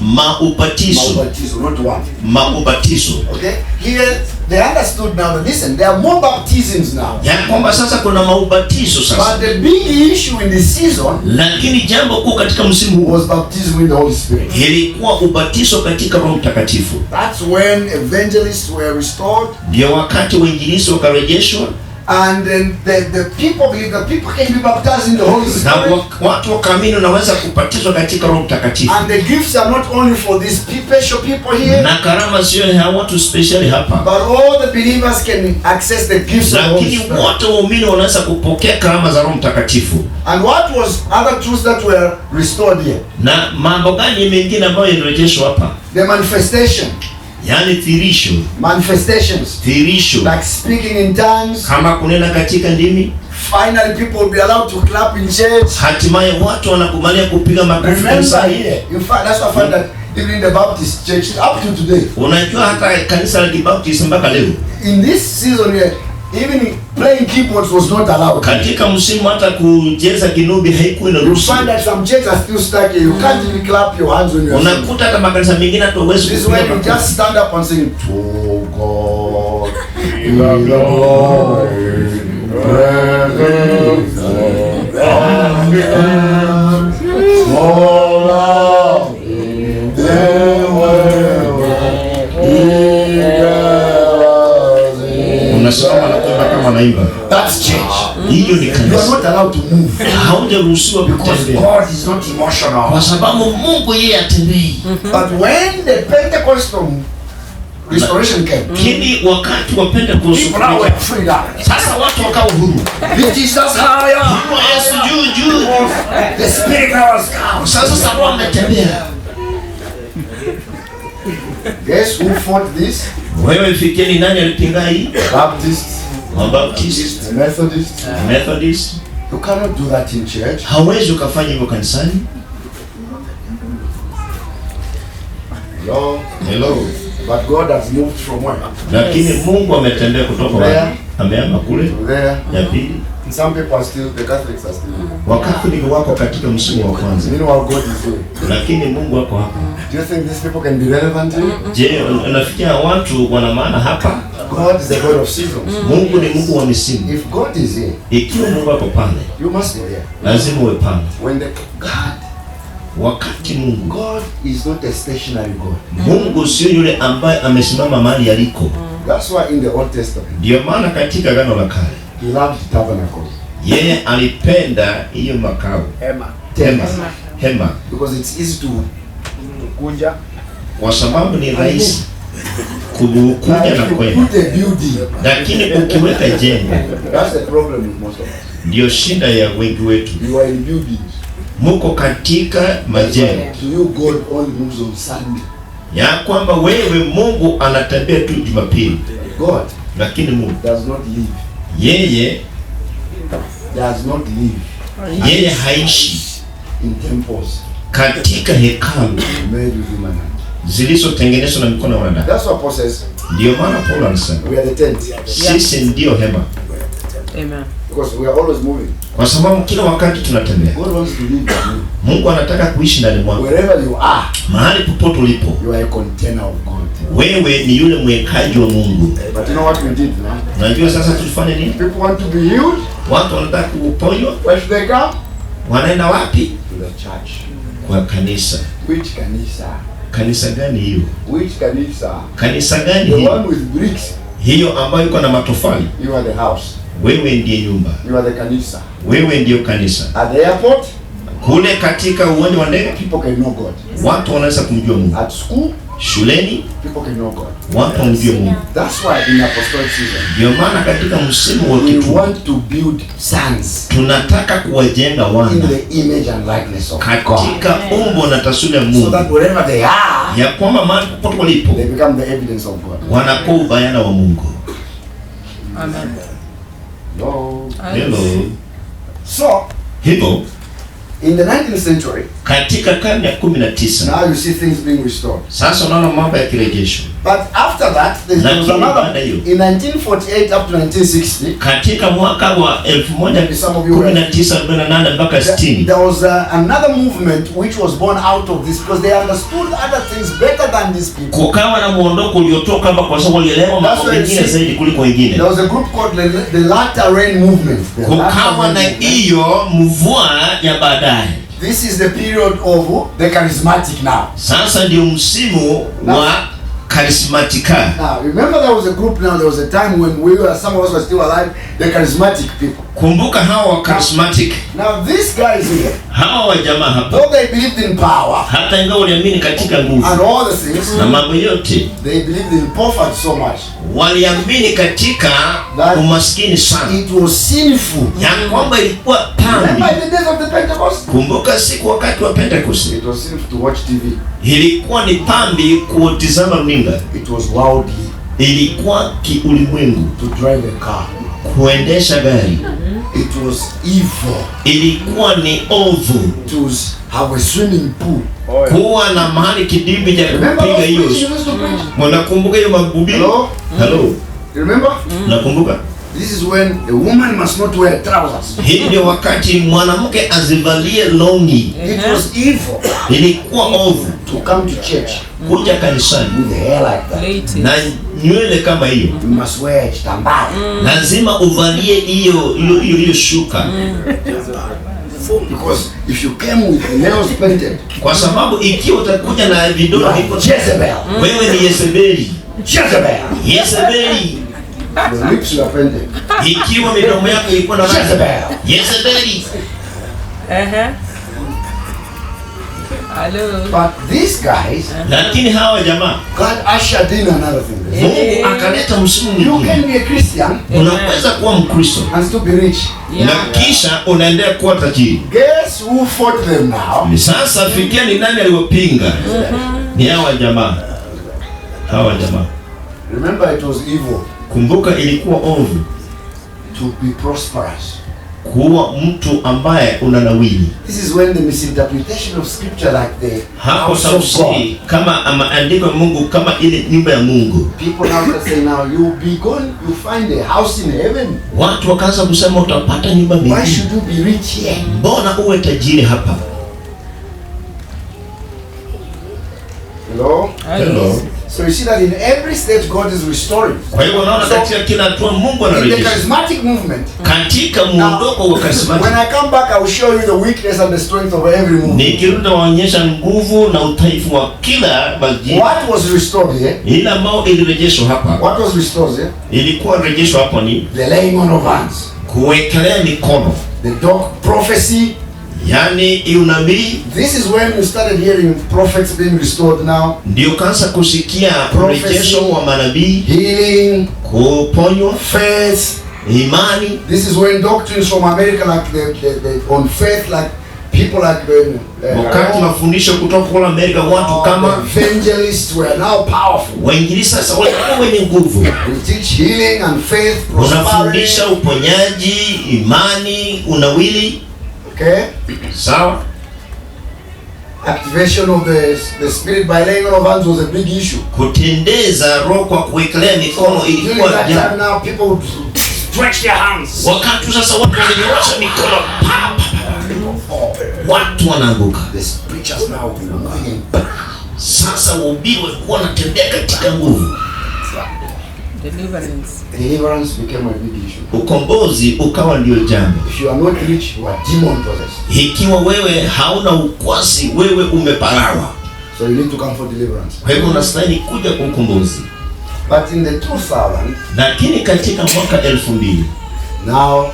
not one. Maubatizo. Okay? Here they understood now that listen, there are more baptisms now. Ya kwamba sasa kuna maubatizo sasa. But the big issue in this season, lakini jambo kuu katika msimu huu was baptism in the Holy Spirit. Ilikuwa ubatizo katika Roho Mtakatifu. That's when evangelists were restored. Ndio wakati wainjilisti wakarejeshwa. And then the people believe that people can be baptized in the Holy Spirit. Na watu wakaamini unaweza kubatizwa katika Roho Mtakatifu. And the gifts are not only for these special people here. Na karama sio ya watu specially hapa. But all the believers can access the gifts of the Holy Spirit. Lakini wote waumini wanaweza kupokea karama za Roho Mtakatifu. And what was other truths that were restored here? Na mambo gani mengine ambayo yanarejeshwa hapa? The manifestation. Yani thirisho. Manifestations. Thirisho. Like speaking in tongues. Kama kunena katika ndimi. Finally people will be allowed to clap in church. Hatimaye watu wanakubalia kupiga makofi kanisani. In fact, that's why I find that even in the Baptist church up to today. Unajua hata kanisa la Kibaptist mpaka leo. In this season here, even playing keyboards was not allowed. Katika msimu hata kucheza kinubi haikuwa inaruhusiwa. You find that some churches are still stuck here. You can't even clap your hands when you are singing. Unakuta hata makanisa mengine hata uwezo kupiga. This is when you just stand up and sing to God in the glory. Unasoma na kuimba kama naimba. That's church. Hiyo ni kanisa. You are not allowed to move. Haujaruhusiwa kutembea. God is not emotional. Kwa sababu Mungu yeye atembei. But when the Pentecostal restoration came, kini wakati wa Pentecost, sasa watu wakawa huru. Jesus higher. Yesu juu. The Spirit was come. Sasa Roho ametembea. Guess who fought this? Wewe fikiri nani alipinga hii? Baptists, Baptists, Methodists. You cannot do that in church. Hawezi ukafanya hivyo kanisani. Hello. But God has moved from where? Lakini Mungu ametembea kutoka wapi? Ameama kule. There. Ya pili. Some people are still, the Catholics are still. Wakatoliki wako katika msimu wa kwanza. Meanwhile God is here. Lakini Mungu wako hapa. Do you think these people can be relevant here? Je, unafikia watu wana maana hapa? God is the God of seasons. Mungu ni Mungu wa misimu. If God is here, ikiwa Mungu wako pale, you must be there. Lazima uwe pale. When the God, wakati Mungu, God is not a stationary God. Mungu sio yule ambaye amesimama mahali yaliko. That's why in the Old Testament, ndio maana katika Agano la Kale, He loved tabernacles. Yeye alipenda hiyo makao. Hema. Because it's easy to kuja. Kwa sababu ni rahisi kuja na kwenda. Lakini ukiweka jengo, that's the problem with most of us. Ndio shida ya wengi wetu. You are in buildings. Muko katika majengo. To you God only moves on Sunday. Ya kwamba wewe Mungu anatembea tu Jumapili. God, lakini Mungu does not live. Yeye does not live. Yeye haishi in temples katika hekalu made with human hands. Zilizotengenezwa na mikono ya wanadamu. That's what Paul says. Ndio maana Paulo anasema we are the tent. sisi ndio hema. Amen. Because we are always moving. Kwa sababu kila wakati tunatembea. God wants to live in you. Mungu anataka kuishi ndani mwako. Wherever you are, mahali popote ulipo, you are a container of God. Wewe ni yule mwekaji wa Mungu. But you know what we did now? Unajua sasa tulifanya nini? People want to be healed. Watu wanataka kuponywa. Where should they come? Wanaenda wapi? To the church. Kwa kanisa. Which kanisa? Kanisa gani hiyo? Which kanisa? Kanisa gani The hiyo? one with bricks. Hiyo ambayo iko na matofali. You are the house. Wewe ndiye nyumba. You are the kanisa. Wewe ndiyo kanisa. At the airport, kule katika uwanja wa ndege, people can know God. Watu wanaweza kumjua Mungu. At school, shuleni, people can know God. Watu wamjue Mungu. That's why in apostolic season, ndio maana katika msimu wa we kitume want to build sons tunataka kuwajenga in wana the image and likeness of God. katika umbo na taswira ya So Mungu, that wherever they are, ya kwamba mahali popote walipo they become the evidence of God. wanakuwa ubayana wa Mungu. Amen. Hello. So, Hivyo in the 19th century, katika karne ya 19 now you see things being restored. sasa unaona mambo ya kirejesho. But after that, there was Lakini another. baada hiyo, In 1948 up to 1960, katika mwaka wa 1948 mpaka 60 there was another movement which was born out of this because they understood other things better than these people. kukawa na muondoko uliotoka hapa kwa sababu walielewa mambo mengine zaidi kuliko wengine. There was a group called the Latter Rain Movement. Kukawa na hiyo mvua ya baadaye. This is the period of the charismatic now. Sasa ndio msimu wa charismatica. Now, remember there was a group now, there was a time when some of us were still alive, the charismatic people. Kumbuka hawa wa charismatic. Now these guys here, hawa wa jamaa hapa, though they believed in power, hata ingawa waliamini katika nguvu and all the things, na mambo yote, they believed in poverty so much. waliamini katika umaskini sana. It was sinful. Ya kwamba ilikuwa dhambi. Remember the days of the Pentecost? Kumbuka siku wakati wa Pentecost. It was sinful to watch TV. Ilikuwa ni dhambi kutizama runinga. It was worldly. Ilikuwa kiulimwengu. To drive a car. Kuendesha gari. It was evil. Ilikuwa ni ovu. To have a swimming pool. Kuwa na mahali kidimbwi cha kupiga hiyo. Unakumbuka hiyo mahubiri? Hello? Hello. Remember? Nakumbuka. This is when a woman must not wear trousers. Hii ndio wakati mwanamke azivalie longi. It was evil. Ilikuwa ovu. To come to church. Kuja kanisani. With hair like that. Na nywele kama hiyo. You must wear kitambaa. Lazima uvalie hiyo shuka. Because if you came with the nails painted, kwa sababu ikiwa utakuja na vidole hivyo, Jezebel. Wewe ni Yezebeli. Jezebel. Yezebeli. Your lips were painted. Ikiwa midomo yako ilikuwa na rangi. Jezebel. Yezebeli. Hello. But these guys, lakini hawa jamaa, God ushered in another thing. Mungu akaleta msimu You mwingine. can be a Christian Unaweza kuwa Mkristo and still be rich. na kisha unaendelea kuwa tajiri. Guess who fought them now? Ni sasa fikia ni nani aliwapinga? Ni hawa jamaa. Hawa jamaa. Remember it was evil. Kumbuka ilikuwa ovu. To be prosperous. Kuwa mtu ambaye unanawili. This is when the misinterpretation of scripture like the hapo tafsiri kama maandiko ya Mungu kama ile nyumba ya Mungu. People now say now you be going, you find a house in heaven. Watu wakaanza kusema utapata nyumba mbinguni. Why should you be rich here? Mbona uwe tajiri hapa? Hello? Hello. So you see that in every stage God is restoring. Kwa hivyo unaona katika kila hatua Mungu In the anarejesha. charismatic movement, Katika muondoko wa charismatic. when I come back I will show you the weakness and the strength of every movement. Nikirudi naonyesha nguvu na udhaifu wa kila majina. What was restored here? Ile ambao ilirejeshwa hapa. What was restored here? Ilikuwa rejesho hapo ni the laying on of hands. Kuwekelea mikono. The dog prophecy. Yani unabii. This is when you started hearing prophets being restored now. Ndio kansa kusikia rejesho wa manabii, healing, kuponywa, faith, imani. This is when doctrines from America like the on faith, like people like wakati mafundisho kutoka kwa Amerika, watu kama evangelists were now powerful. Wainjilisti sasa walikuwa wenye nguvu. We teach healing and faith, prosperity. Unafundisha uponyaji, imani, unawili. Okay? Sawa? Activation of the spirit by laying on of hands was a big issue. Kutendeza roho kwa kuwekelea mikono ilikuwa jambo. Now people would stretch their hands. Wakati sasa watu wananyoosha mikono, watu wanaanguka. The preachers now moving. Sasa wahubiri walikuwa wanatembea katika nguvu. Deliverance became a big issue. Ukombozi ukawa ndio jambo. If you are not rich, you are demon possessed. Ikiwa wewe hauna ukwasi, wewe umeparawa. So you need to come for deliverance. Kwa hivyo unastahili kuja kwa ukombozi. But in the 2000, lakini katika mwaka 2000, now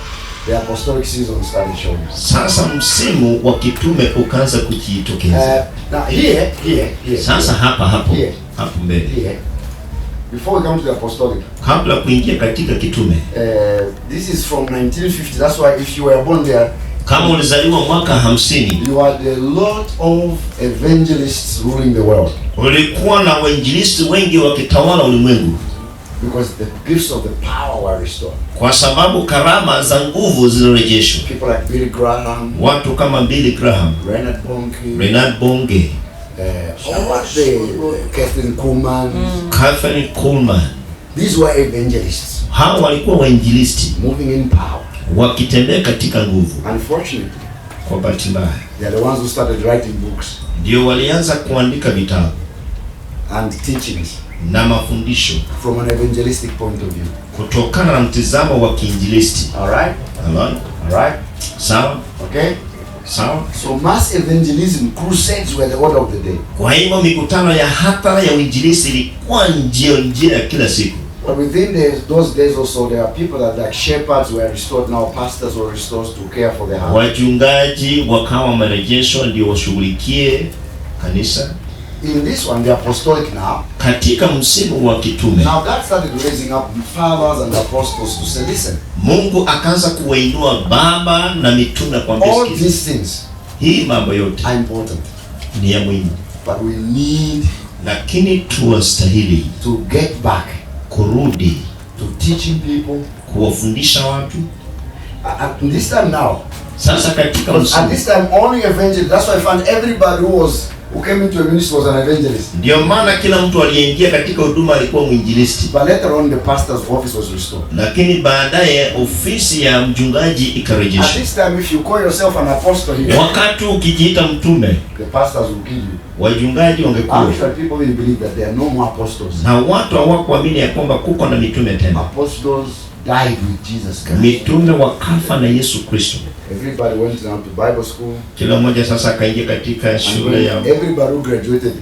the apostolic season started showing. Sasa msimu wa kitume ukaanza kujitokeza. Now here. Sasa hapo mbele. Here. Before we come to the apostolic, kabla kuingia katika kitume, this is from 1950. That's why if you were born there, kama ulizaliwa mwaka 50, you had a lot of evangelists ruling the world. Ulikuwa na wainjilisti wengi wakitawala ulimwengu. Because the gifts of the power were restored. Kwa sababu karama za nguvu zilirejeshwa. People like Billy Graham, watu kama Billy Graham, Reinhard Bonnke, Catherine Kuhlman. These were evangelists. Hao walikuwa wainjilisti, moving in power, wakitembea katika nguvu. Unfortunately, kwa bahati mbaya, they are the ones who started writing books. Ndio walianza kuandika vitabu and teachings na mafundisho from an evangelistic point of view, kutokana na mtazamo wa kiinjilisti. All right. Sawa. Okay. Sawa. So mass evangelism, crusades were the order of the day. Kwa hivyo mikutano ya hadhara ya uinjilisti ilikuwa njia ya kila siku. But within those days also, there are people that like shepherds were restored, now pastors were restored to care for the house. Wachungaji wakawa marejeshwa ndio washughulikie kanisa. In this one, the apostolic now, katika msimu wa kitume, now God started raising up fathers and apostles to say, listen, Mungu akaanza kuwainua baba na mitume kwa all these things, hii mambo yote are important, ni ya muhimu, but we need, lakini tuwastahili to get back, kurudi to teaching people, kuwafundisha watu. At this time now, sasa katika msimu, at this time only evangelists, that's why I found everybody who came into a ministry was an evangelist. Ndio maana kila mtu aliyeingia katika huduma alikuwa mwinjilisti. But later on the pastor's office was restored. Lakini baadaye ofisi ya mchungaji ikarejeshwa. At this time if you call yourself an apostle here, wakati ukijiita mtume, the pastors will kill you. Wachungaji wangekuwa. Actually people will believe that there are no more apostles. Na watu hawakuamini ya kwamba kuko na mitume tena. Apostles died with Jesus Christ. Mitume wakafa na Yesu Kristo. Everybody went down to Bible school. Kila mmoja sasa akaingia katika shule ya. Everybody who graduated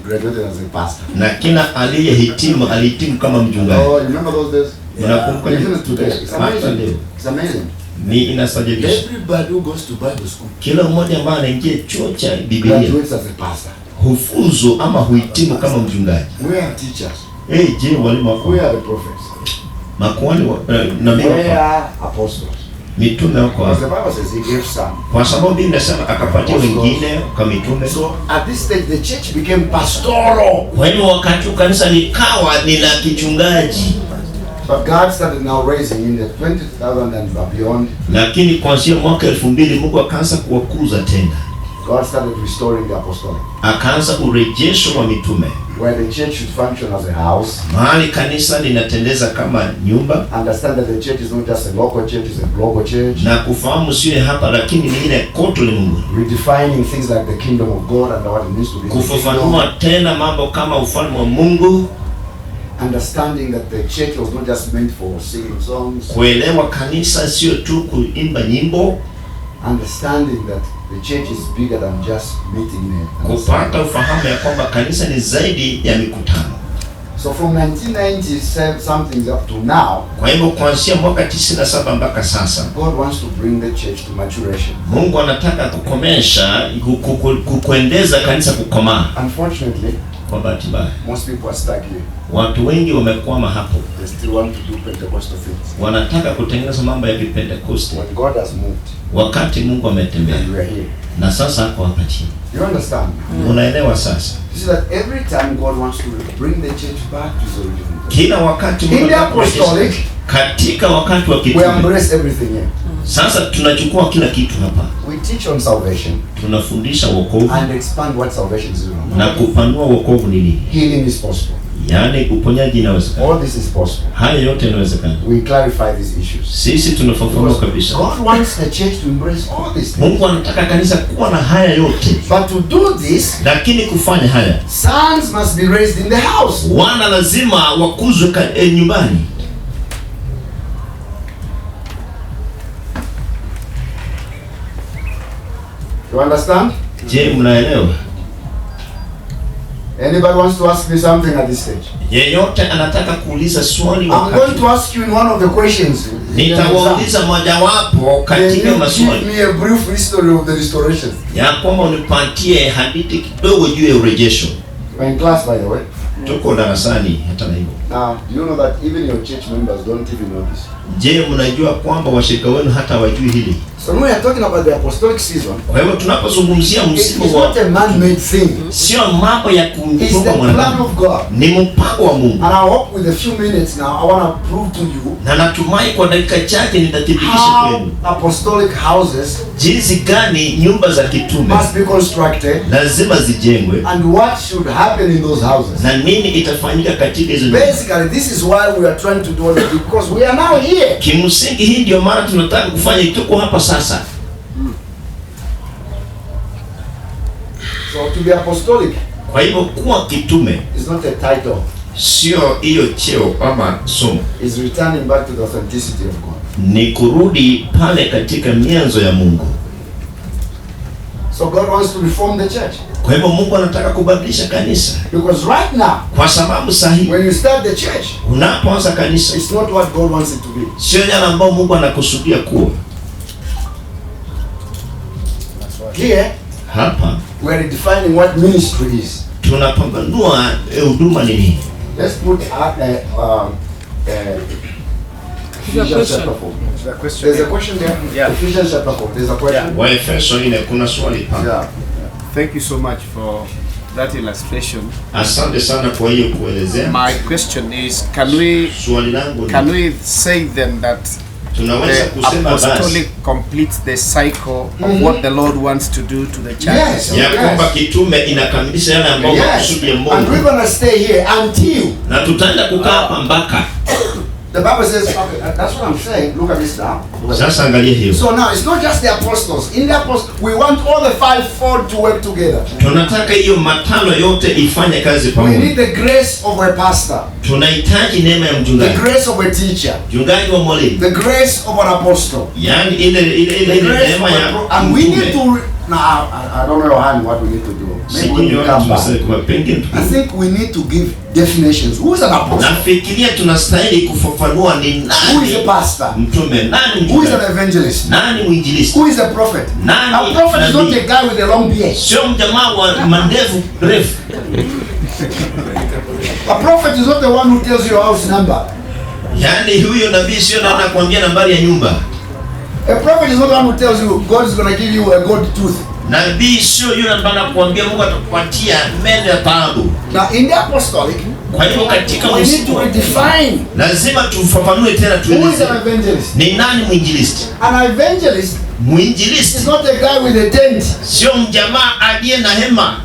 as a pastor. Na kila aliyehitimu alihitimu kama mchungaji. Oh, you remember those days? Unakumbuka today? It's amazing. Ni inastajabisha. Everybody who goes to Bible school, kila mmoja ambaye anaingia chuo cha Biblia, graduates as a pastor, hufuzu ama huhitimu kama mchungaji. We are teachers. Je, walimu wako? We are the prophets. Makuhani nabii wako? We are apostles. Mitume wako? The Bible says he gave some. Kwa sababu Biblia inasema akapatia wengine kama mitume. So at this stage the church became pastoral. Kwa hiyo wakati kanisa likawa ni la kichungaji. But God started now raising in the 20,000 and beyond. Lakini kuanzia mwaka 2000 Mungu akaanza kuwakuza tena. God started restoring the apostolic. Akaanza urejesho wa mitume. Where the church should function as a house. Mahali kanisa linatendeza kama nyumba. Understand that the church is not just a local church, it's a global church. Na kufahamu sio hapa lakini ni ile kote ulimwenguni. Redefining things like the kingdom of God and what it means to be. Kufafanua tena mambo kama ufalme wa Mungu. Understanding that the church was not just meant for singing songs. Kuelewa kanisa sio tu kuimba nyimbo. Understanding that the church is bigger than just meeting there. Kupata ufahamu ya kwamba kanisa ni zaidi ya mikutano. So from 1997 something up to now, kwa hivyo kuanzia mwaka 97 mpaka sasa, God wants to bring the church to maturation. Mungu anataka kukomesha kukuendeza kanisa kukomaa. Unfortunately, kwa bahati mbaya, most people are stuck here. Watu wengi wamekwama hapo. They still want to do Pentecostal things. Wanataka kutengeneza mambo ya Pentecost. When God has moved, wakati Mungu ametembea, we are here. Na sasa hapo hapa chini. You understand? Unaelewa sasa? You see that every time God wants to bring the church back to its original. Kila wakati Mungu apostolic, katika wakati wa kitume, we embrace everything here. Sasa tunachukua kila kitu hapa. We we teach on salvation. Tunafundisha wokovu. And expand what salvation is. Na kupanua wokovu ni nini? Healing is possible. Yaani uponyaji inawezekana. All this is possible. Haya yote yanawezekana. We clarify these issues. Sisi tunafafanua kabisa. God wants the church to embrace all these things. Mungu anataka kanisa kuwa na haya yote. But to do this, lakini kufanya haya, sons must be raised in the house. Wana lazima wakuzwe nyumbani. You understand? Je, mnaelewa? Anybody wants to ask me something at this stage? Yeyote anataka kuuliza swali I'm wakati. going to ask you in one of the questions. Nitawauliza mojawapo katika maswali. Give me a brief history of the restoration. Ya kwamba unipatie hadithi kidogo juu ya urejesho. We're in class, by the way. Tuko darasani hata na hivyo. Now, do you know that even your church members don't even know this? Je, mnajua kwamba washirika wenu hata hawajui hili? So when we are talking about the apostolic season, kwa hivyo tunapozungumzia msimu it's not a man-made thing. Sio mambo ya kumtunga It's the plan of God. Ni mpango wa Mungu. And I hope with a few minutes now, I want to prove to you. Na natumai kwa dakika chache nitathibitisha kwenu apostolic houses jinsi gani nyumba za kitume must be constructed, lazima zijengwe, and what should happen in those houses. Na nini itafanyika katika hizo nyumba. Basically, this is why we are trying to do all this, because we are now here. Kimsingi hii ndio maana tunataka kufanya, tuko hapa sasa. So to be apostolic, kwa hivyo kuwa kitume is not a title. Sio hiyo cheo ama somo. Is returning back to the authenticity of God. Ni kurudi pale katika mianzo ya Mungu. So God wants to reform the church. Kwa hivyo Mungu anataka kubadilisha kanisa. Because right now, kwa sababu sahihi, when you start the church, unapoanza kanisa, it's not what God wants it to be. Sio yale ambayo Mungu anakusudia kuwa. Here, hapa we are defining what ministry is. Tunapambanua huduma ni nini. Let's put Ephesians chapter 4. There's a question there. Yeah. Ephesians chapter 4. There's a question. Yeah. Waefeso 4 kuna swali pale. Yeah. Thank you so much for that illustration. Asante sana kwa hiyo kuelezea. My question is, swali langu can we say then that tunaweza kusema apostolic completes the cycle of what the Lord wants to do to the church? Yes. Ya kwamba kitume inakamilisha yale ambayo makusudi ya Mungu. And we're going to stay here until, na tutaenda kukaa hapa mpaka. The Bible says, okay, that's what I'm saying. Look at this now. Sasa angalia hiyo. So now it's not just the apostles. In the apostles, we want all the fivefold to work together. Tunataka hiyo matano yote ifanye kazi pamoja. We need the grace of a pastor. Tunahitaji neema ya mchungaji. The grace of a teacher. Mchungaji wa mwalimu. The grace of an apostle. Yani ile neema ya and we need to. Now I don't know what we need to do. Maybe we come back. I think we need to give definitions. Who is an apostle? Nafikiria tunastahili kufafanua ni nani. Who is a pastor? Mtume nani? Who is an evangelist? Nani mwinjilisti? Who is a prophet? Nani? A prophet is not a guy with a long beard. Sio mjamaa wa mandevu refu. A prophet is not the one who tells you your house number. Yani huyo nabii sio nani anakuambia nambari ya nyumba. A prophet is not the one who tells you God is going to give you a gold tooth. Nabii sio yule ambaye anakuambia Mungu atakupatia meno ya taabu. Now in the apostolic, kwa hivyo katika we need to redefine. Lazima tufafanue tena tueleze. Who is an evangelist? Ni nani mwinjilisti? An evangelist mwinjilisti is not a guy with a tent. Sio mjamaa aliye na hema.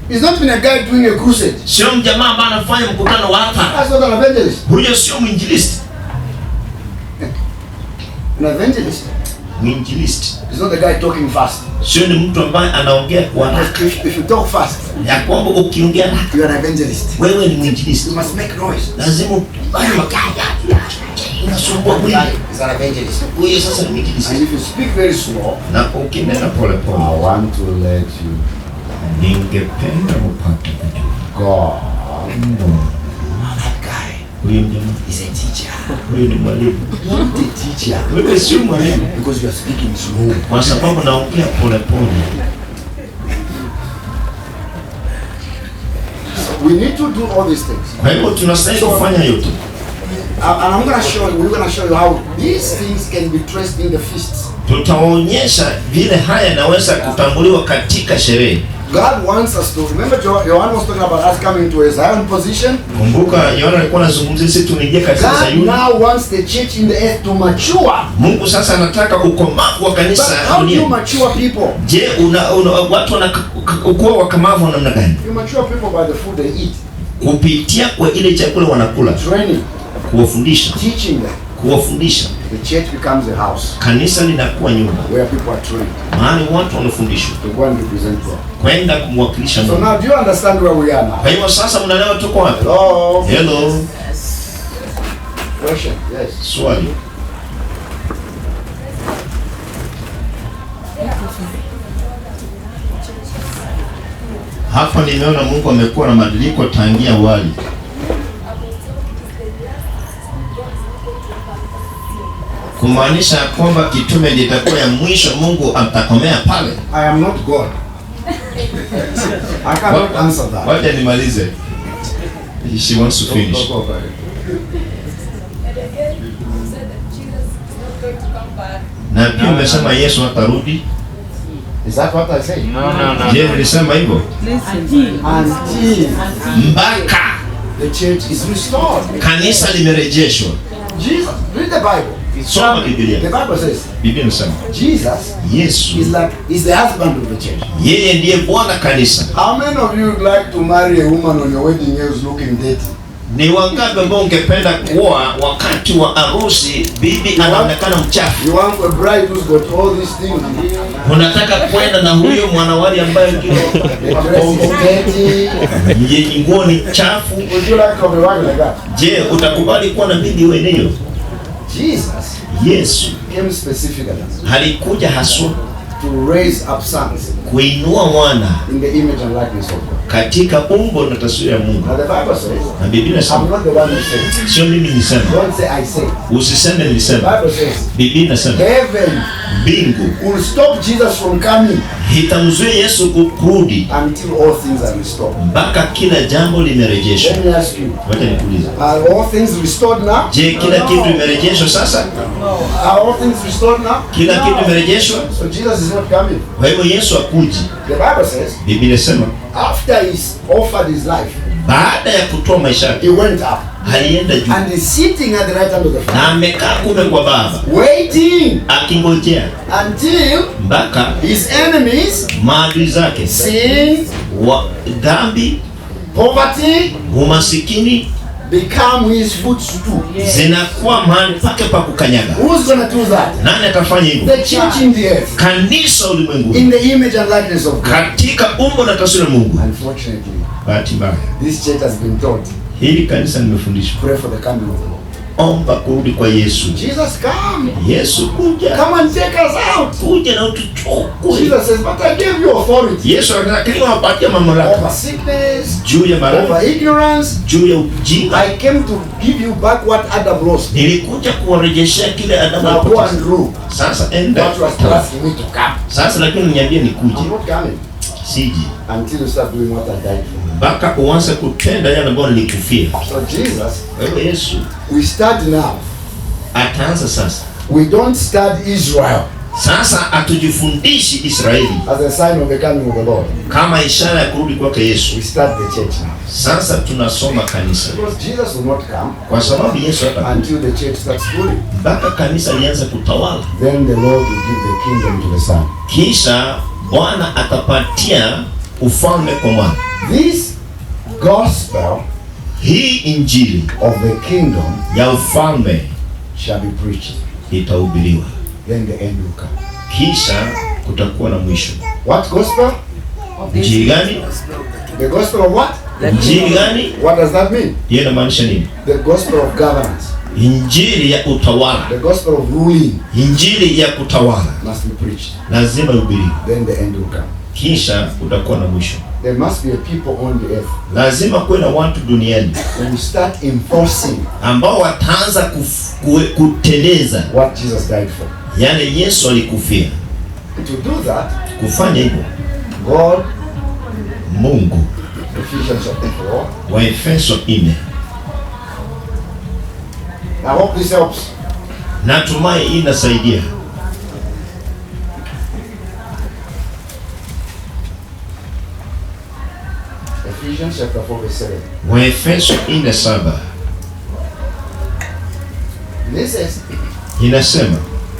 He's not been a guy doing a crusade. Sio mjamaa ambaye anafanya mkutano wa hapa. That's not an evangelist. Huyo sio mwinjilisti. An evangelist is not the guy talking fast. Sio ni mtu ambaye anaongea kwa haraka. If you talk fast, ya kwamba ukiongea haraka, you are an evangelist. Wewe ni mwinjilisti. You must make noise. Lazima unasumbua mwili. Is an evangelist. Huyo sasa ni mwinjilisti. And if you speak very slow, na ukinena pole pole, I want to let you. Ningependa mpate kujua God. That guy. Huyo mjamaa is a teacher. Huyo ni mwalimu. You are the teacher. Wewe sio mwalimu. Because you are speaking slow. Kwa sababu naongea pole pole. We need to do all these things. Kwa hivyo tunastahili kufanya yote. And I'm going to show you, we're going to show you how these things can be traced in the feasts. Tutaonyesha vile haya yanaweza kutambuliwa katika sherehe. God wants us to remember. Johan was talking about us coming to a Zion position. Kumbuka Yohana alikuwa anazungumzia sisi tunaingia katika God Sayuni. now wants the church in the earth to mature. Mungu sasa anataka ukomavu wa kanisa But how do you duniani. mature people? Je, watu wanakuwa wakamavu namna gani? You mature people by the food they eat. Kupitia kwa ile chakula wanakula. Training. Kuwafundisha. Teaching them. Kuwafundisha. The church becomes a house. Kanisa linakuwa nyumba. Where people are trained. Mahali watu wanafundishwa. To go and represent God. Kwenda kumwakilisha So Mungu. now do you understand where we are now? Kwa hiyo sasa mnaelewa tuko wapi? Hello. Hello. Question. Yes. Swali. Hapa nimeona Mungu amekuwa na mabadiliko tangia awali. Kumaanisha kwamba kitume litakuwa ya mwisho, Mungu atakomea pale. I am not God. I cannot answer that. Wacha nimalize. She wants to finish. Na pia umesema Yesu atarudi. Is that what I say? No. Je, nilisema hivyo? Until Mpaka the church is restored. kanisa limerejeshwa. Jesus, read the Bible. Soma Biblia. The Bible says Biblia inasema Jesus Yesu is the husband of the church. yeye ndiye bwana kanisa. How many of you would like to marry a woman on your wedding day who's looking dirty? Ni wangapi ambao ungependa kuoa wakati wa harusi bibi anaonekana mchafu? You want a bride who's got all these things. Unataka kwenda na huyo mwanawali ambaye The dress is dirty. yenye nguo ni chafu? Would you like to have a wife like that? Je, utakubali kuwa na bibi wenyewe? Jesus Yesu came specifically halikuja haswa to raise up sons kuinua mwana in the image and likeness of God. katika umbo na taswira ya Mungu. Now the Bible says, Na Biblia I'm inasema, not the one who said. sio mimi nisema, Don't say I say. usiseme The nilisema. Bible says, Biblia inasema heaven mbingu will stop Jesus from coming itamzuia Yesu kurudi until all things are restored. mpaka kila jambo limerejeshwa. Let me ask you, Wacha nikuulize, are all things restored now? je, kila kitu imerejeshwa sasa? Are all things restored now? Kila kitu imerejeshwa? So Jesus is not coming. Kwa hivyo Yesu akuji. The Bible says, Biblia inasema after he offered his life, baada ya kutoa maisha he yake went up alienda juu and is sitting at the right hand of the na Father, amekaa kume kwa Baba waiting akingojea until mpaka his enemies, maadui zake sin, wa dhambi, poverty, umasikini become his footstool. zinakuwa mahali pake pa kukanyaga. Who's going to do that? Nani atafanya hivyo? The church in the earth, Kanisa ulimwenguni in the image and likeness of God. katika umbo na taswira ya Mungu. Unfortunately, Bahati mbaya, this church has been taught, hili kanisa limefundishwa pray for the coming of the Lord. omba kurudi kwa Yesu. Jesus, come. Yesu kuja, Come and take us out. kuja na utuchukue. Jesus says, but I gave you authority Yesu anataka wapatia mamlaka over sickness, juu ya maradhi, over ignorance. juu ya ujinga. I came to give you back what Adam lost. Nilikuja kuwarejeshea kile Adamu Now go alipoteza. and rule. Sasa enda. What was asking me to come. Sasa lakini niambie nikuje. I'm not coming Siji. until you start doing what I died for. Mpaka uanze kutenda yale ambayo nilikufia. So Jesus, Kwa hivyo Yesu we start now. ataanza sasa. We don't start Israel Sasa hatujifundishi Israeli as a sign of the coming of the Lord. kama ishara ya kurudi kwake Yesu. We start the church now. Sasa tunasoma kanisa. Because Jesus will not come Kwa sababu Yesu hatakuja until the church starts ruling. mpaka kanisa lianze kutawala. Then the Lord will give the kingdom to the Son. Kisha Bwana atapatia ufalme kwa mwana. This gospel Hii injili of the kingdom ya ufalme shall be preached. itahubiriwa. Then the end will come. Kisha kutakuwa na mwisho. What gospel? Injili gani? The gospel of what? Injili gani? What does that mean? Hiyo inamaanisha nini? The gospel of governance. Injili ya utawala. The gospel of ruling Injili ya kutawala must be preached. lazima ihubiriwe. Then the end will come. Kisha kutakuwa na mwisho. There must be a people on the earth Lazima kuwe na watu duniani who will start enforcing ambao wataanza kuteleza what Jesus died for. yale Yesu alikufia. To do that, Kufanya hivyo, God, Mungu, Ephesians chapter 4. Waefeso 4. I hope this helps. Natumai hii inasaidia. Ephesians chapter 4 verse 7. Waefeso 4:7 This says, inasema,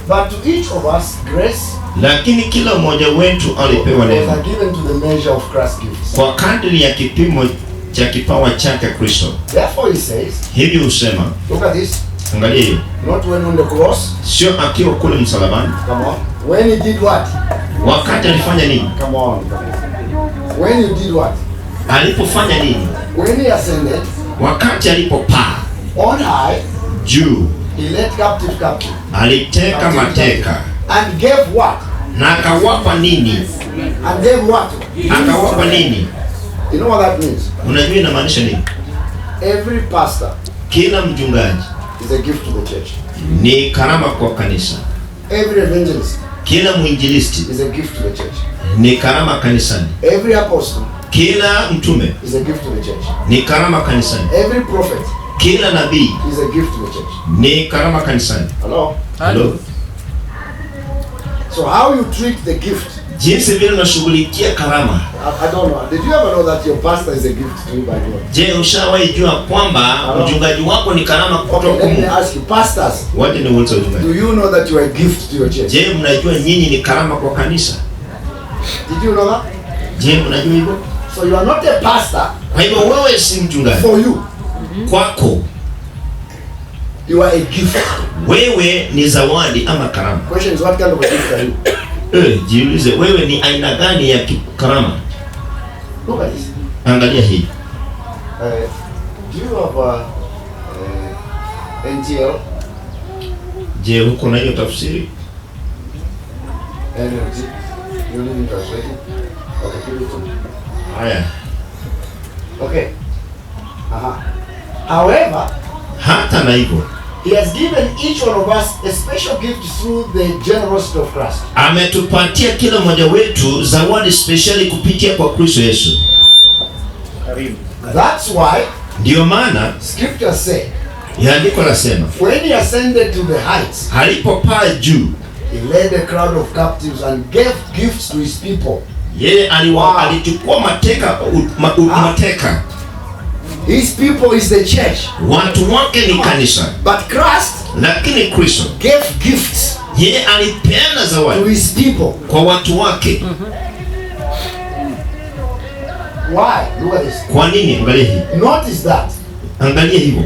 but to each of us grace lakini kila mmoja wetu alipewa was neema given to the measure of Christ's gifts. kwa kadri ya kipimo cha kipawa chake Kristo. Therefore he says, Hivi husema, look at this, angalia hiyo, not when on the cross, sio akiwa kule msalabani. come on, when he did what? Wakati alifanya nini? Come on. When he did what? Alipofanya nini? When he ascended Wakati alipopaa on high, juu, he led captive aliteka mateka and gave what? na akawapa nini? And gave what? Akawapa nini? You know what that means? Unajua inamaanisha nini? Every pastor Kila mchungaji is a gift to the church. ni karama kwa kanisa. Every evangelist Kila mwinjilisti is a gift to the church. ni karama kanisani. Every apostle Kila mtume is a gift to the church. ni karama kanisani. Every prophet Kila nabii is a gift to the church. ni karama kanisani. Hello? Hello? So how you treat the gift? Jinsi vile unashughulikia karama. I don't know. Did you ever know that your pastor is a gift to you by God? Je, ushawahi jua kwamba mchungaji wako ni karama Okay, kutoka let me Mungu? ask you, pastors, Waje niulize mchungaji. do you know that you are a gift to your church? Je, mnajua nyinyi ni karama kwa kanisa? Did you know that? Je, mnajua hivyo? So you are not a pastor Kwa hivyo wewe si mchungaji. for you. Kwako You are a gift. wewe ni zawadi ama karama. Question is, what kind of a gift are you? Jiulize wewe ni aina gani ya karama? Look at this. Angalia hii. Do you have NTL? Je, huko na hiyo tafsiri? NLT? You need to translate it? Okay, give it to me. Haya. Okay. However, Hata na hivyo he has given each one of us a special gift through the generosity of Christ. ametupatia kila mmoja wetu zawadi speciali kupitia kwa Kristo Yesu. That's why Ndiyo maana scripture say, andiko nasema when he ascended to the heights, alipopaa juu, he led a crowd of captives and gave gifts to his people. yeye alichukua mateka. His people is the church. Watu wake ni kanisa. But Christ Lakini Kristo gave gifts yeye alipeana to zawadi his people. kwa watu wake. Why? Look at this. Kwa nini? Angalia hii. Notice that. Angalia hivyo.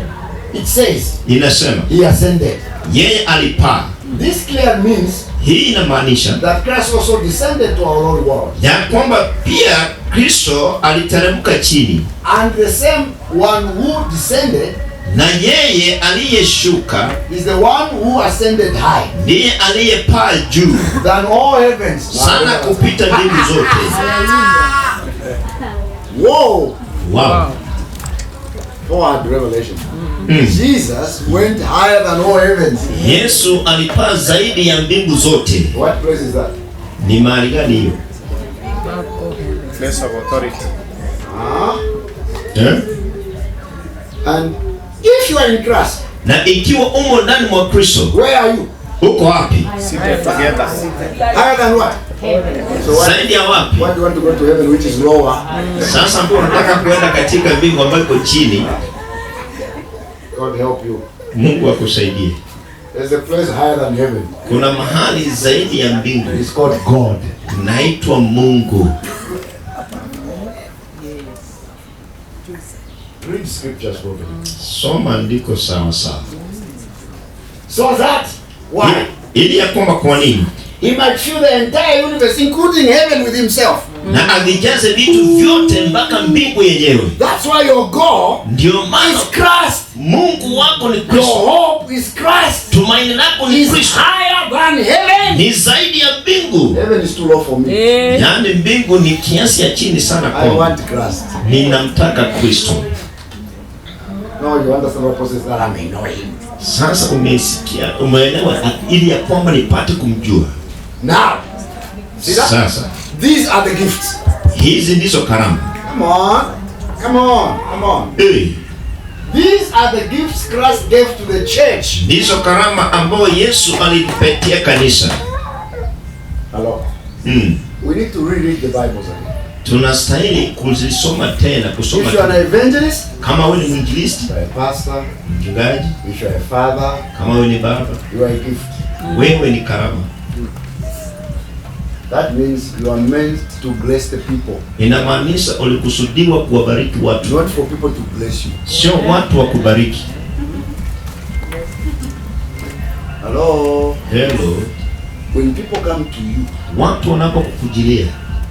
It says Inasema he ascended. yeye alipaa. This clear means Hii inamaanisha that Christ also descended to our Lord world. ya kwamba pia Kristo aliteremka chini, And the same one who descended na yeye aliyeshuka is the one who ascended high ndiye aliyepaa juu than all heavens. sana kupita mbingu zote. Whoa! Wow. Forward revelation. Jesus went higher than all heavens. Yesu alipaa zaidi ya mbingu zote. What place is that? Ni mahali gani hiyo? Place of authority. And if you are in Christ, Na ikiwa umo ndani mwa Kristo, where are you? uko wapi? Seated together. Higher than what? So what? Zaidi ya wapi? Why do you want to go to heaven which is lower? Sasa mbona unataka kuenda katika mbingu ambayo iko chini? God help you. Mungu akusaidie. There's a place higher than heaven. Kuna mahali zaidi ya mbingu, It's called God. naitwa Mungu. Read scriptures for me. Soma andiko sawa sawa. So that why? Ili ya kwamba kwa nini? He might fill the entire universe, including heaven, with himself. Na avijaze vitu vyote mpaka mbingu yenyewe. That's why your God Ndio maana is Christ. Mungu wako ni Your Kristo. hope is Christ. Tumaini lako ni Is Kristo. higher than heaven. Ni zaidi ya mbingu. Heaven is too low for me. Yaani mbingu ni kiasi ya chini sana I kwangu. want Christ. Ninamtaka Kristo. No, you understand what process that I may know him. Sasa umesikia, umeelewa ili ya kwamba nipate kumjua. Now, see that? Sasa These are the gifts. hizi ndizo karama. Come on. Come on. Come on. These are the gifts Christ gave to the church. Ndizo karama ambayo Yesu alipatia kanisa. Hello. We need to reread the Bibles again. tunastahili kuzisoma tena, kusoma. If you are an evangelist, kama wewe ni mwinjilisti, you are a pastor, mchungaji, if you are a father, kama wewe ni baba, you are a gift. wewe ni karama. That means you are meant to bless the people. Inamaanisha ulikusudiwa kuwabariki watu, Not for people to bless you. sio watu wa kubariki. Hello. Hello. When people come to you, Watu wanapokukujilia,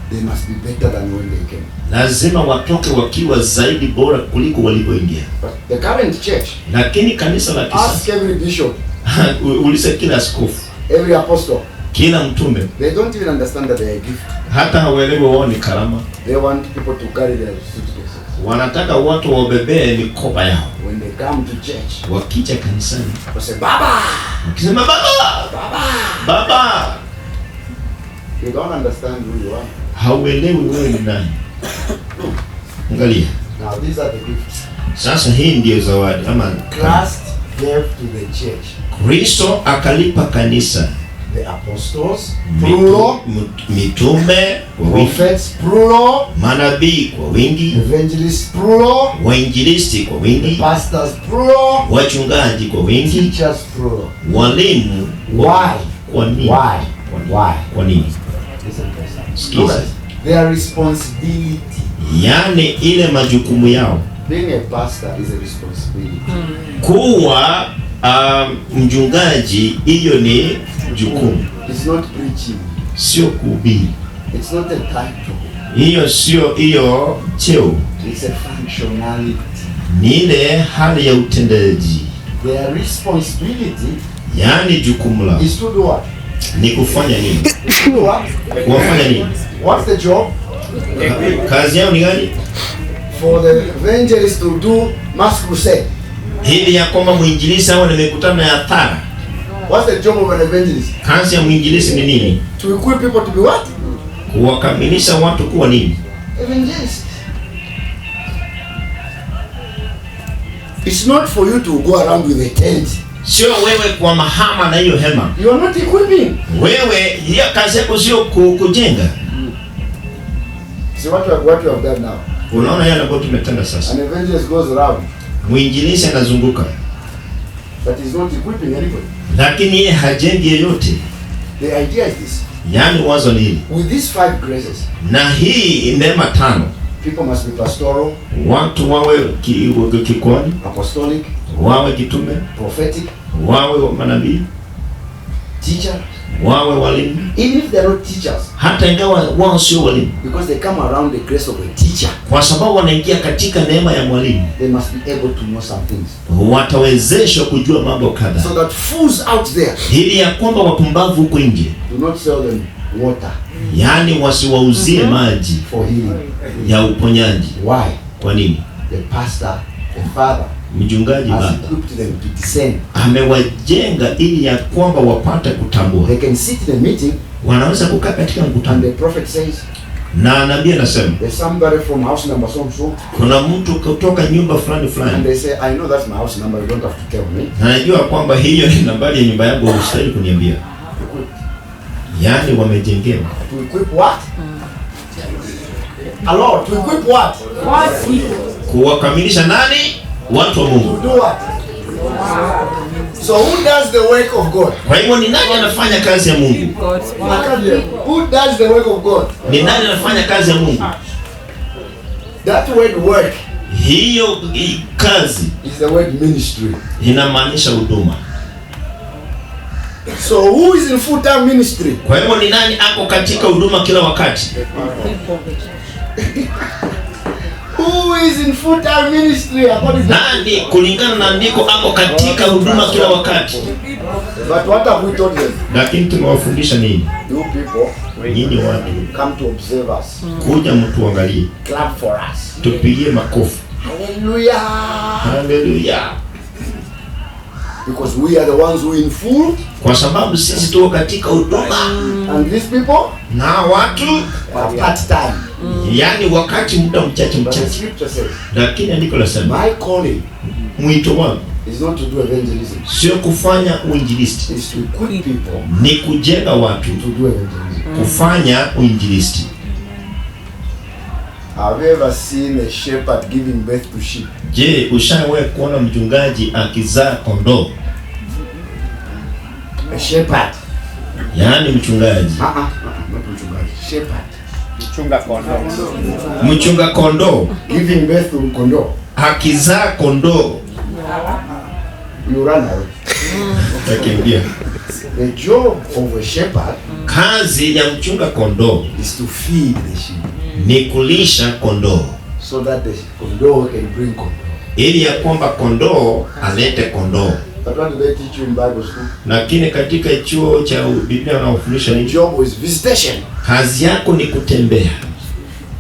they must be better than when they came. lazima watoke wakiwa zaidi bora kuliko walivyoingia. But the current church, Lakini kanisa la ask kisasa, every bishop, uliza kila askofu, every apostle, kila mtume, they don't even understand that they are a gift. hata hawaelewi wao ni karama. They want people to carry their suitcases. Wanataka watu wabebee mikoba yao. When they come to church, Wakija kanisani, they say, Baba! wakisema baba, Baba! baba, They don't understand who you are. hauelewi wewe ni nani. Angalia. Now these are the gifts. Sasa hii ndiyo zawadi ama Christ gave to the church Kristo akalipa kanisa, the apostles, plural, mitume kwa wingi, prophets, plural, manabii kwa wingi, evangelists, plural, wainjilisti kwa wingi, pastors, plural, wachungaji kwa wingi, teachers, plural. walimu. Why? Kwa nini? Why? Why? Kwa nini? Listen, Look Sikiza. at their responsibility. Yaani ile majukumu yao. Being a pastor is a responsibility. Kuwa mchungaji, hiyo ni jukumu, It's not preaching. sio kuhubiri. It's not a title. Hiyo sio hiyo cheo, It's a functionality. ni ile hali ya utendaji. Their responsibility Yaani jukumu lao is to do what? ni kufanya nini? Do what? Wafanya nini? What's the job? Kazi yao ni gani? For the evangelist to do mass crusade. Hili ya kwamba mwinjilisi au ni mikutano ya hadhara. What's the job of an evangelist? Kazi ya mwinjilisi ni nini? To equip people to be what? Kuwakamilisha watu kuwa nini? Evangelists. It's not for you to go around with a tent. Sio wewe kwa mahama na hiyo hema. You are not equipping. Wewe hiyo kazi yako sio kujenga. See what you have done now. Unaona yale ambayo tumetenda sasa. An evangelist goes around, Mwinjilisi anazunguka, but he's not equipping anybody. lakini yeye hajengi yeyote. The idea is this. Yaani wazo ni hili. With these 5 graces, Na hii neema 5, people must be pastoral, watu wawe kikuhani, apostolic, wawe kitume, prophetic, wawe manabii, teacher. wawe walimu. Even if they're not teachers, Hata ingawa wao sio walimu, because they come around the grace of a teacher, kwa sababu wanaingia katika neema ya mwalimu, they must be able to know some things. watawezeshwa kujua mambo kadhaa, So that fools out there ili ya kwamba wapumbavu huko nje, do not sell them water yaani wasiwauzie maji for healing. ya uponyaji. Why? Kwa nini? The pastor, the father, Mchungaji has baba equipped them to discern. amewajenga ili ya kwamba wapate kutambua. They can sit in a meeting Wanaweza kukaa katika and mkutano the prophet says, na nabii anasema there's somebody from house number so and so, kuna mtu kutoka nyumba fulani and fulani, they say, I know that's my house number, you don't have to tell me. na najua kwamba hiyo ni nambari ya nyumba yangu, hustahili kuniambia. Yaani wamejengewa To equip what? Allah, to equip what? kuwakamilisha nani? Watu wa To Mungu. do what? So who does the work of God? Kwa hivyo ni nani anafanya kazi ya Mungu? Who does the work of God? Ni nani anafanya kazi ya Mungu? That word work Hiyo kazi is the word ministry. inamaanisha huduma. So who is in full-time ministry? Kwa hivyo ni nani ako katika huduma kila wakati? Who is in full-time ministry according to... Nani kulingana na andiko ako katika huduma kila wakati? But what have we told them? Lakini tumewafundisha nini? You people Nyinyi watu come to observe us. kuja mtuangalie, Clap for us. tupigie makofi. Hallelujah. Haleluya. Because we are the ones who in full, Kwa sababu sisi tuko katika huduma and these people na watu, are part-time. yani wakati muda mchache But the mchache. scripture says, Lakini andiko lasema my calling mwito wangu is not to do evangelism. sio kufanya uinjilisti, It's to equip people ni kujenga watu to do evangelism. kufanya uinjilisti. Have you ever seen a shepherd giving birth to sheep? Je, ushawahi kuona mchungaji akizaa kondoo? A shepherd. Yaani mchungaji. Not mchungaji. Shepherd. Mchunga kondoo. Mchunga kondoo Giving birth to kondoo. akizaa kondoo. You run away. Takimbia. The job of a shepherd Kazi ya mchunga kondoo is to feed the sheep ni kulisha kondoo, so that the kondoo can bring kondoo. ili ya kwamba kondoo alete kondoo. But what do they teach you in Bible school? Lakini katika chuo cha Biblia wanaofundisha The ni job is visitation, kazi yako ni kutembea,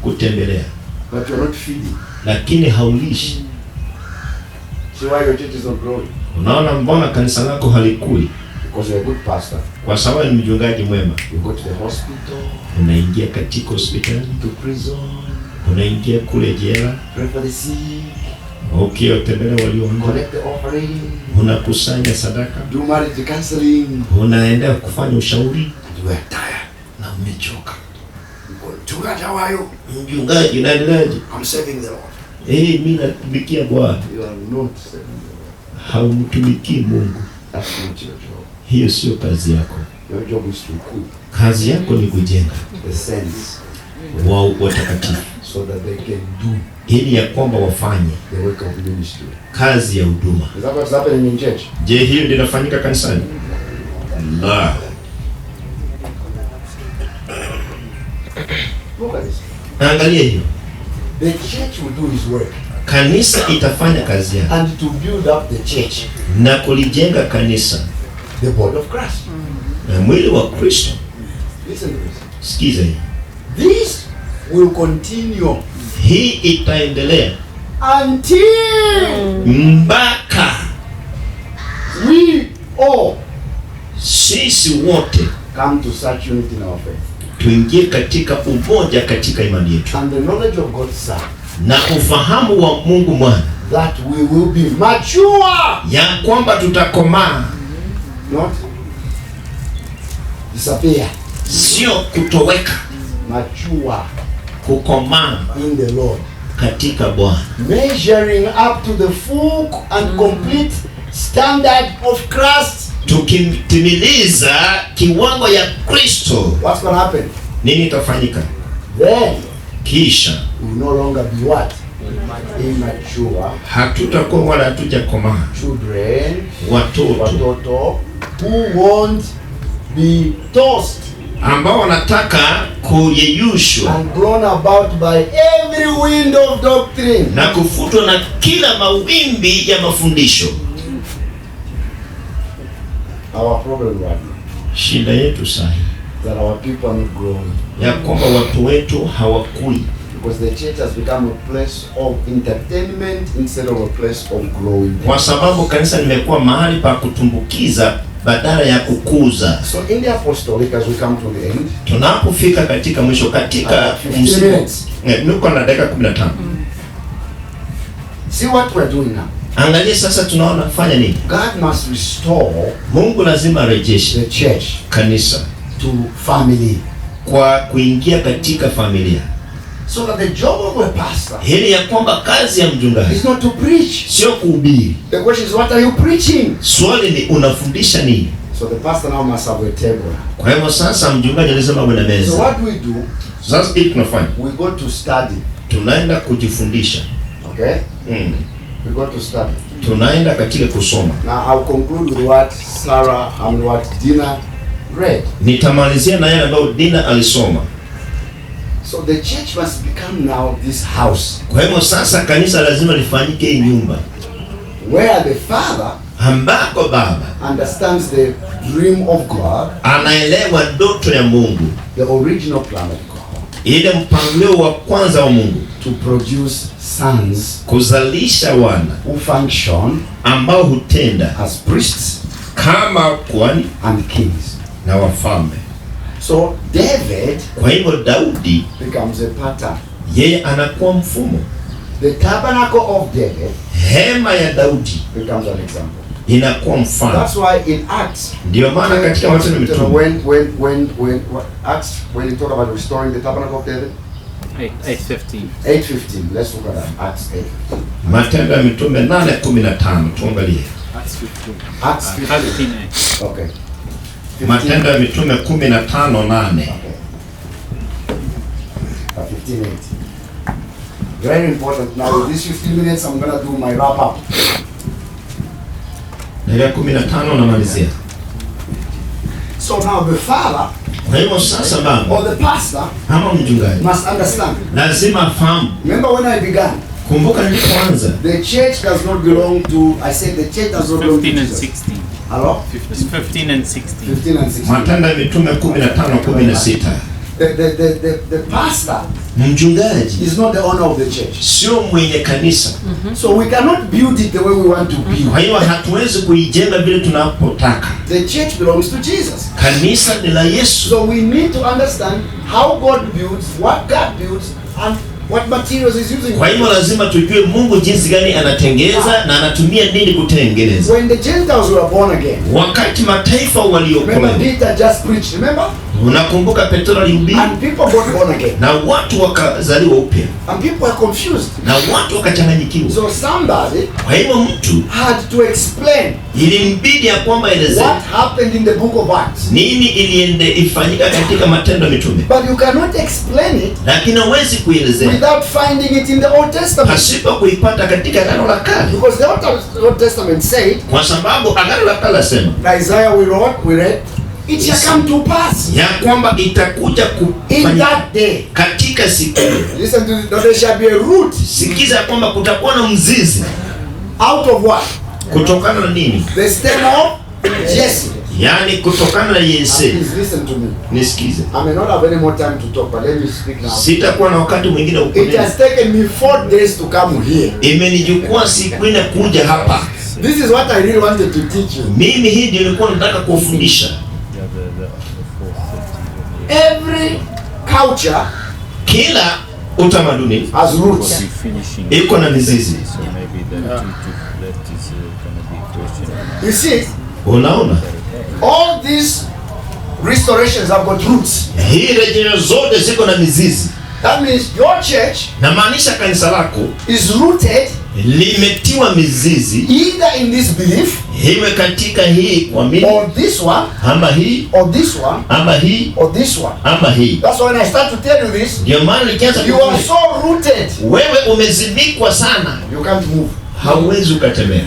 kutembelea, but you're not feeding. lakini haulishi. See why your church is not growing? Unaona mbona kanisa lako halikui? Because you're a good pastor. Kwa sababu ni mchungaji mwema. You go to the hospital, Unaingia katika hospitali, to prison, unaingia kule jela, pray for the sick, ukiwatembelea walioondoka, collect the offering, unakusanya sadaka, do marriage counseling. unaenda kufanya ushauri You are tired. na umechoka. You go, Chungaji, how are you? Mchungaji, unaendeleaje? I'm serving the Lord. Mimi natumikia Bwana. You are not serving the Lord. Haumtumikii Mungu. That's not your job. Hiyo sio kazi yako. Your job is to equip Kazi yako ni kujenga the saints watakatifu, so that they can do ili ya kwamba wafanye the work of ministry. kazi ya huduma. Is that what's happening in church? Je, hiyo ndio inafanyika kanisani? La. Look at this. Angalia hiyo. The church will do his work Kanisa itafanya kazi yake and to build up the church, na kulijenga kanisa the body of Christ. na mwili wa Kristo. Listen to this. Sikiza hii. This will continue Hii itaendelea until mpaka we all sisi wote come to such unity in our faith tuingie katika umoja katika imani yetu and the knowledge of God's Son, na ufahamu wa Mungu Mwana, that we will be mature, ya kwamba tutakomaa, not disappear, sio kutoweka, mature kukomaa in the Lord, katika Bwana, measuring up to the full and complete standard of Christ. tukitimiliza kiwango ya Kristo. What's going to happen? Nini itafanyika? Then Kisha we will no longer be what? Immature hatutakuwa wala hatujakomaa, children, watoto watoto who won't be tossed ambao wanataka kuyeyushwa and blown about by every wind of doctrine. na kufutwa na kila mawimbi ya mafundisho. Our problem right now Shida yetu sahi that our people are not growing ya kwamba watu wetu hawakui, because the church has become a place of entertainment instead of a place of growing. kwa sababu kanisa limekuwa mahali pa kutumbukiza badala ya kukuza. So in the apostolic, as we come to the end, Tunapofika katika mwisho, katika 15 msimu minutes. nuko na dakika 15. See what we're doing now. Angalia sasa tunaona fanya nini? God must restore Mungu lazima arejeshe the church kanisa to family, kwa kuingia katika familia, so that the job of a pastor ili ya kwamba kazi ya mchungaji is not to preach. sio kuhubiri. The question is, what are you preaching? Swali ni unafundisha nini? So the pastor now must have a table. Kwa hivyo sasa mchungaji lazima awe na So meza. what we do, Sasa hili tunafanya, we go to study. tunaenda kujifundisha. Okay? Mm. We go to study. Tunaenda katika kusoma. Now I'll conclude with what Sarah and what Dina read. Nitamalizia na yale ambayo Dina alisoma. So the church must become now this house Kwa hivyo sasa kanisa lazima lifanyike hii nyumba where the Father ambako Baba understands the dream of God, anaelewa ndoto ya Mungu, the original plan of God, ile mpangilio wa kwanza wa Mungu, to produce sons kuzalisha wana who function ambao hutenda as priests kama kuhani and kings. na wafalme. So David Kwa hivyo Daudi becomes a pattern. yeye anakuwa mfumo. The tabernacle of David Hema ya Daudi becomes an example. inakuwa mfano. That's why in Acts, Ndio maana katika Matendo ya Mitume when Acts, when you talk about restoring the tabernacle of David, 8:15. 8:15. Let's look at that. Acts 8:15. Matendo ya Mitume 8:15 tuangalie. Acts 15. Okay. 15. Matendo ya Mitume 15:8. 15:8. Very important. Now with these 15 minutes I'm going to do my wrap up. Na 15 namalizia. So now the father Kwa hivyo sasa baba or the pastor ama mchungaji must understand. lazima afahamu. Remember when I began? Kumbuka nilipoanza. The church does not belong to, I said the church does not belong to 15 and Jesus. 16. Hello? 15 and 16. 15 and 16. Matendo ya Mitume 15:16. The pastor Mchungaji is not the owner of the church. sio mwenye kanisa. So we cannot build it the way we want to build. Kwa hiyo hatuwezi kuijenga vile tunapotaka. The church belongs to Jesus. Kanisa ni la Yesu. So we need to understand how God builds, what God builds, and what materials he's using. Kwa hiyo lazima tujue Mungu jinsi gani anatengeza na anatumia nini kutengeneza. When the Gentiles were born again, Wakati mataifa remember waliokolewa, Peter just preached, remember? unakumbuka Petro alihubiri And people got born again. na watu wakazaliwa upya And people are confused. na watu wakachanganyikiwa. So somebody Kwa hivyo mtu had to explain ilimbidi ya kwamba elezee what happened in the book of Acts. nini ifanyika katika Matendo ya Mitume, But you cannot explain it lakini hawezi kuelezea without finding it in the Old Testament. pasipo kuipata katika Agano la Kale, Because the Old Testament said, kwa sababu Agano la Kale lasema Isaiah we read, it shall come to pass ya kwamba itakuja in kufanyika that day. katika siku hiyo. Listen to this, that there shall be a root Sikiza ya kwamba kutakuwa na mzizi out of what? kutokana na nini? The stem of Jesse. Yani kutokana na Yese. Please listen to me. Nisikize, I may not have any more time to talk, but let me speak now. sitakuwa na wakati mwingine wa It kunena. has taken me 4 days to come here. Imenichukua siku 4 kuja hapa. This is what I really wanted to teach you. Mimi hii ndio nilikuwa nataka kufundisha. Every culture Kila utamaduni has roots. iko na mizizi. You see, Unaona, all these restorations have got roots. hii rejea zote ziko na mizizi. That means your church Na maanisha kanisa lako is rooted limetiwa mizizi, either in this belief, iwe katika hii kuamini, or this one, ama hii, or this one, ama hii, or this one. ama hii. That's why when I start to tell you this, Ndio maana nikianza you are so rooted, wewe umezimikwa sana, you can't move. hauwezi ukatembea.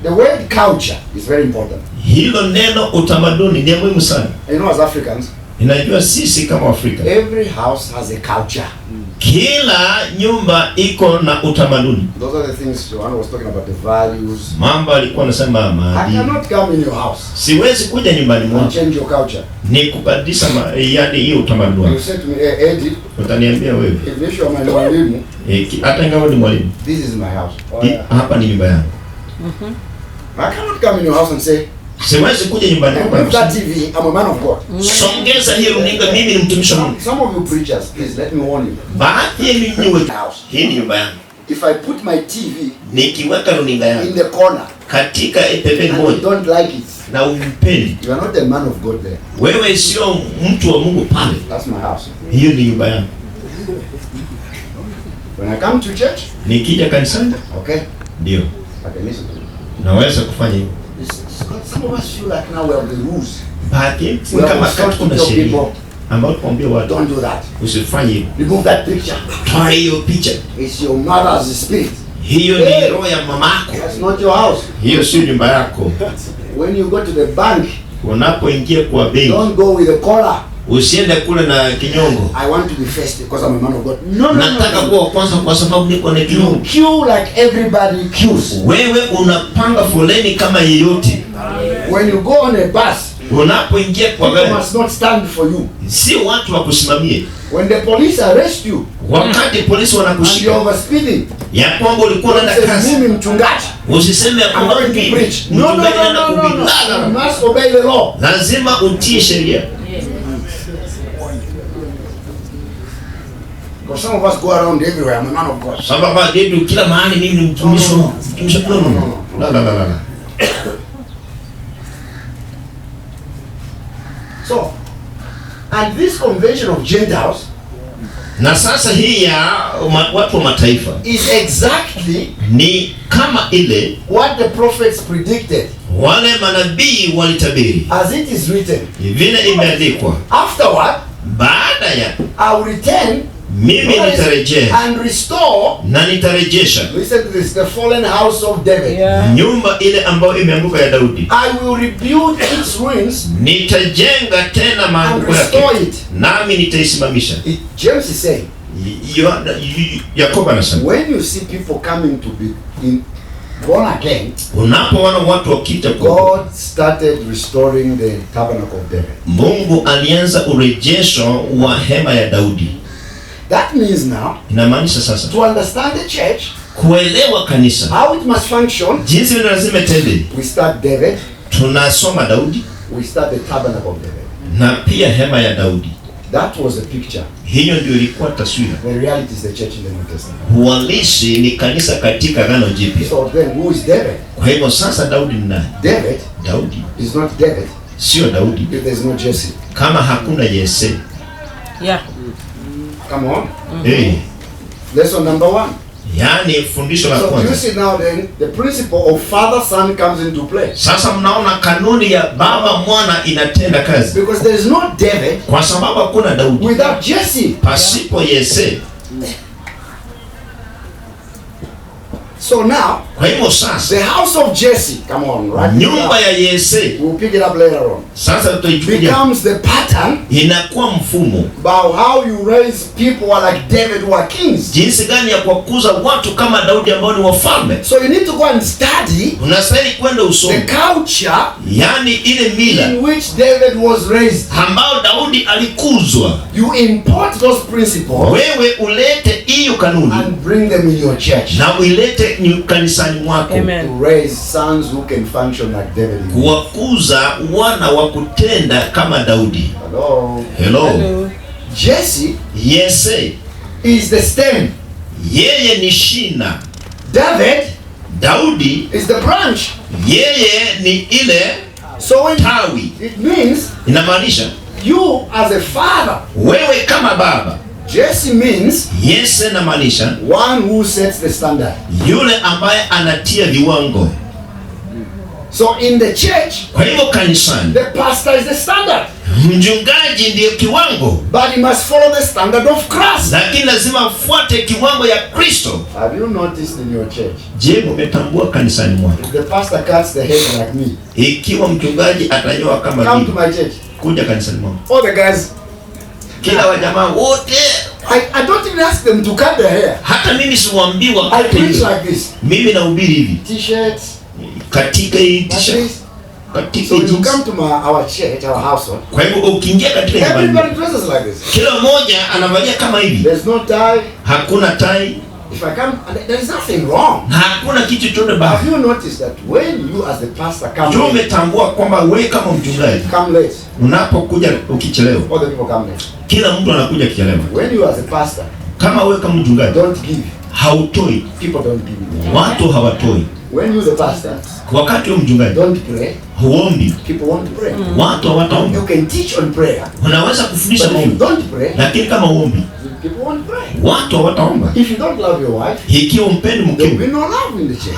The word culture is very important. Hilo neno utamaduni ni muhimu sana. You know, as Africans, Inajua sisi kama Afrika, every house has a culture. kila nyumba iko na utamaduni. Those are the things Joanna was talking about, the values. Mambo alikuwa anasema I maadili. cannot come in your house Siwezi kuja nyumbani and mwako change your culture. ni kubadilisha yaani hiyo utamaduni You wako. said to me, hey, Eddie, Utaniambia wewe, if you are my mwalimu, hata ingawa ni mwalimu, this is my house. hapa ni nyumba yangu. I cannot come in your house and say, Siwezi kuja nyumbani and mwako. with that TV, I'm a man of God. Songeza hiyo runinga, mimi ni mtumishi wa Mungu. Some of you preachers, please let me warn you. Baadhi ya nyinyi hii ni nyumba yangu. If I put my TV Nikiweka runinga in yangu the corner katika pembeni and you moja don't like it, na umpendi, you are not a man of God there. wewe sio mtu wa Mungu pale. That's my house. Hiyo ni nyumba yangu. When I come to church, Nikija kanisani, okay, ndio I can listen to you. naweza kufanya hivyo. Some of us feel like now we have the rules. Baadhi yetu We kama have kati kuna to sheria people, ambayo tuambie watu don't do that. usifanye hivyo. Remove that picture. Toa hiyo picha. It's your mother's spirit. Hiyo ni roho ya mamako. That's not your house. Hiyo sio nyumba yako. When you go to the bank, Unapoingia kwa benki, don't go with a collar. usiende kule na kinyongo. I want to be first because I'm a man of God. No, Nataka kuwa kwanza kwa sababu niko na You kinyongo. queue like everybody queues. Wewe unapanga foleni kama yeyote. When you go on a bus, Unapoingia kwa people gari, must not stand for you. si watu wa kusimamie. When the police arrest you Wakati polisi and you're wanakushika overspeeding, ya kwamba ulikuwa unaenda say, kasi, mimi mchungaji, usiseme ya I'm kwamba going to mimi preach. No, no, mchungaji no, naenda no, no, kuhubiri. no. La, la, You la. must obey the law. Lazima utii sheria. Because some of us go around everywhere. I'm a man of God. Sababu ndio kila mahali mimi ni mtumishi wa Mungu. Mtumishi wa Mungu. La la la la. So, And this convention of Gentiles, na sasa hii ya watu wa mataifa, is exactly ni kama ile what the prophets predicted, wale manabii walitabiri, as it is written. vile imeandikwa, Afterward, baada ya I will return mimi nitarejea and restore, na nitarejesha, listen to this, the fallen house of David. nyumba ile ambayo imeanguka ya Daudi. I will rebuild its ruins Nitajenga tena and maanguko restore yake, it. nami nitaisimamisha. James is saying, Yakobo anasema, when you see people coming to be born again, unapoona watu wakija kwa God started restoring the tabernacle of David. Mungu, alianza urejesho wa hema ya Daudi. That means now, Inamaanisha sasa to understand the church, kuelewa kanisa how it must function, jinsi vile lazima tende, we start David, tunasoma Daudi we start the tabernacle of David. na pia hema ya Daudi. That was the picture. Hiyo ndio ilikuwa taswira. The reality is the church in the New Testament. Uhalisi ni kanisa katika Agano Jipya. So then, who is David? Kwa hivyo sasa Daudi ni nani? David Daudi is not David sio Daudi if there's no Jesse. kama hakuna Yese. Yeah. Come on. Lesson number 1. Yaani fundisho la So you kwanza. see now then, the principle of father son comes into play. Sasa mnaona kanuni ya baba mwana inatenda kazi, Because there is no David kwa sababu hakuna Daudi without Jesse. pasipo Yese. So now, Kwa hivyo sasa the house of Jesse, come on, right? nyumba ya Yese We'll pick it up later on. sasa tutaichukulia, Becomes the pattern inakuwa mfumo about how you raise people who are like David who are kings. jinsi gani ya kuwakuza watu kama Daudi ambao ni wafalme. So you need to go and study Unastahili kwenda the usome, culture yaani ile mila in which David was raised. ambao Daudi alikuzwa. You import those principles Wewe ulete hiyo kanuni and bring them in your church. na uilete kanisani mwako. Amen. To raise sons who can function like David. Kuwakuza wana wa kutenda kama Daudi. Hello. Hello. Jesse Yese is the stem. yeye ni shina. David Daudi is the branch. yeye ni ile So when tawi. it means Inamaanisha you as a father. wewe kama baba. Jesse means Yese inamaanisha one who sets the standard. yule ambaye anatia viwango. So in the church, Kwa hivyo kanisani, the pastor is the standard. mchungaji ndiyo kiwango, But he must follow the standard of Christ. lakini lazima afuate kiwango ya Kristo. Have you noticed in your church? Je, umetambua kanisani mwako, If the pastor cuts the hair like me, ikiwa mchungaji atanyoa kama come to mimi, my church. kuja kanisani mwako, All the guys, kila wajamaa wote, I don't even ask them to cut their hair. hata mimi siwaambii I wakati preach hivi. like this. Mimi nahubiri hivi T-shirts, katika hii like t-shirt, this. katika So hii you jeans. come to our church, our household. Kwa hivyo ukiingia katika nyumbani, Everybody dresses like this. kila mmoja anavalia kama hivi, There's no tie. hakuna tai If I come, there is nothing wrong. na hakuna kitu chochote Have baya. you noticed that when you as the pastor Je, come late, umetambua kwamba wewe kama mchungaji come late, unapokuja ukichelewa, all the people come late. kila mtu anakuja kichelewa. When you as a pastor Kama wewe kama mchungaji don't give, hautoi, people don't give you. watu hawatoi. When you the pastor Wakati wewe mchungaji don't pray, huombi, people won't pray. watu hawataomba. You can teach on prayer, Unaweza kufundisha but if you maombi, don't pray, lakini kama huombi, people won't pray. watu hawataomba. If you don't love your wife, Ikiwa mpendi there will mkeo, be no love in the church.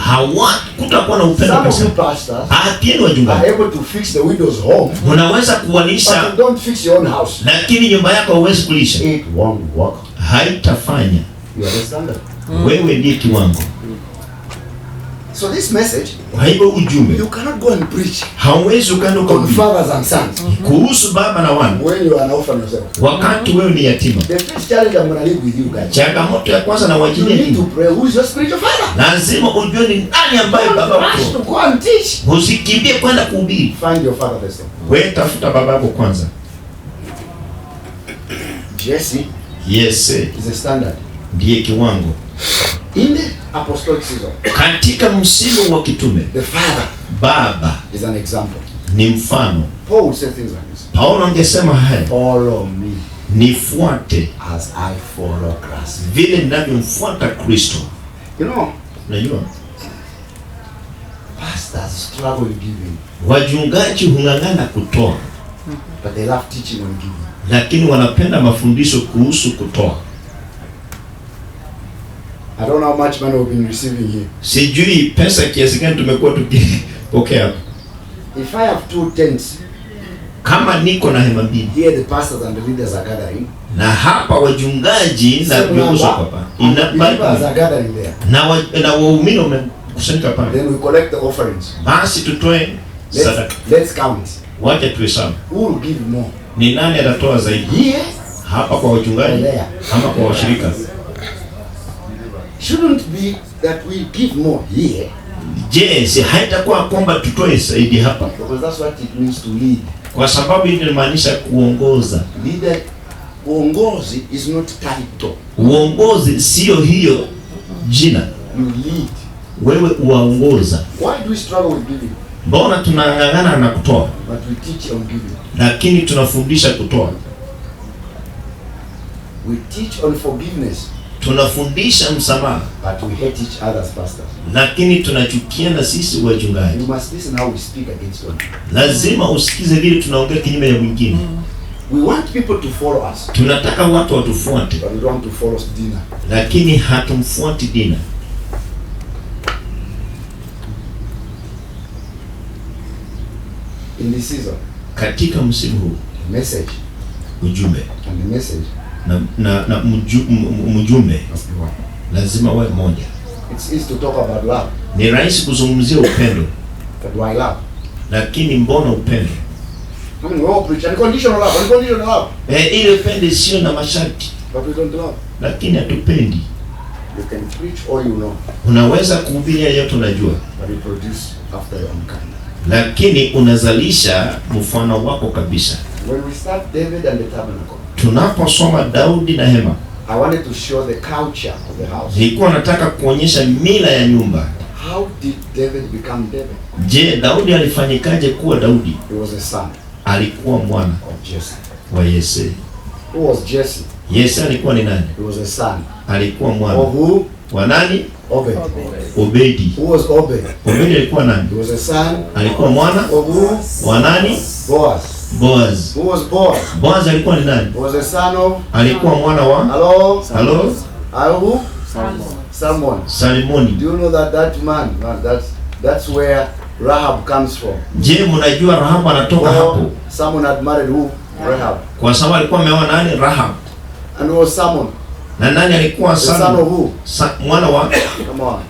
kutakuwa na upendo Some of you kabisa. pastors Hatieni are wachungaji, able to fix the widow's home, unaweza but kuwalisha, you don't fix your own house. lakini nyumba yako huwezi kulisha, It won't work. haitafanya. You understand that? Wewe ndiye kiwango. So this message, Kwa hivyo ujumbe, you cannot go and preach hauwezi ukaenda on ukahubiri fathers and sons kuhusu baba na wana when you are an orphan yourself. wakati wewe ni yatima. The first challenge I'm going to leave with you guys. Changamoto ya kwanza na You wajilie need to nini? pray. Who is your spiritual father? Lazima ujue ni nani ambaye baba Don't rush wako. to go and teach. Usikimbie kwenda kuhubiri. Find your father first. Wewe tafuta baba yako kwanza. Jesse Yese is a standard. ndiye kiwango. In the apostolic season, Katika msimu wa kitume, the father baba is an example. ni mfano. Paul would say things like this. Paulo angesema haya, Follow me nifuate as I follow Christ. vile ninavyomfuata Kristo. You know, Unajua, pastors struggle in giving. wachungaji hung'ang'ana kutoa, but they love teaching on giving. Lakini wanapenda mafundisho kuhusu kutoa. I don't know how much money we've been receiving here. Sijui pesa kiasi gani tumekuwa tukipokea. If I have 2 tents, kama niko na hema mbili, here the pastors and the leaders are gathering, na hapa wajungaji na viongozi hapa, are gathering there, na waumini wamekusanyika pale, then we collect the offerings. Basi tutoe sadaka. Let's count. Wacha tuhesabu. Who will give more? Ni nani atatoa zaidi? Here, hapa kwa wachungaji ama kwa washirika? Shouldn't be that we give more here. Je, si haitakuwa kwamba tutoe zaidi hapa? Because that's what it means to lead. Kwa sababu hii inamaanisha kuongoza. Leader, uongozi is not title. Uongozi sio hiyo jina. You lead. Wewe uongoza. Why do we struggle with giving? Mbona tunang'ang'ana na kutoa? But we teach on giving. Lakini tunafundisha kutoa. We teach on forgiveness. Tunafundisha msamaha. But we hate each other's pastors. Lakini tunachukiana sisi wachungaji. You must listen how we speak against one. Lazima usikize vile tunaongea kinyume ya mwingine. We want people to follow us. Tunataka watu watufuate. But we don't want to follow Dina. Lakini hatumfuati Dina. In this season, katika msimu huu, message, ujumbe and the message na mjumbe lazima uwe moja. It's easy to talk about love. Ni rahisi kuzungumzia upendo. But why love? Lakini mbona upendo? I mean, we all preach unconditional love, unconditional love. Ile upendo sio na masharti. But we don't love. Lakini hatupendi. You can preach all you know. Unaweza kuhubiri yote unajua. But you produce after your own kind. Lakini unazalisha mfano wako kabisa. When we start David and the tabernacle, tunaposoma Daudi na hema, I wanted to show the culture of the house. Nilikuwa nataka kuonyesha mila ya nyumba. How did David become David? Je, Daudi alifanyikaje kuwa Daudi? He was a son. Alikuwa mwana of Jesse. wa Yese. Who was Jesse? Yese alikuwa ni nani? He was a son. Alikuwa mwana of who? Wa nani? Obed. Obedi. Who was Obed? Obedi alikuwa nani? He was a son. Alikuwa mwana of who? Wa nani? Boaz. Boaz. Who was Boaz? Boaz alikuwa ni nani? He was a son of. Alikuwa mwana wa. Hello. Who? Salmon. Salimoni. Do you know that man? That's where Rahab comes from. Je, mnajua Rahab anatoka hapo? Someone had married who? Rahab. Kwa sababu alikuwa ameoa nani? Rahab. And who was Salmon? Na nani alikuwa son of who? Mwana wa. Come on.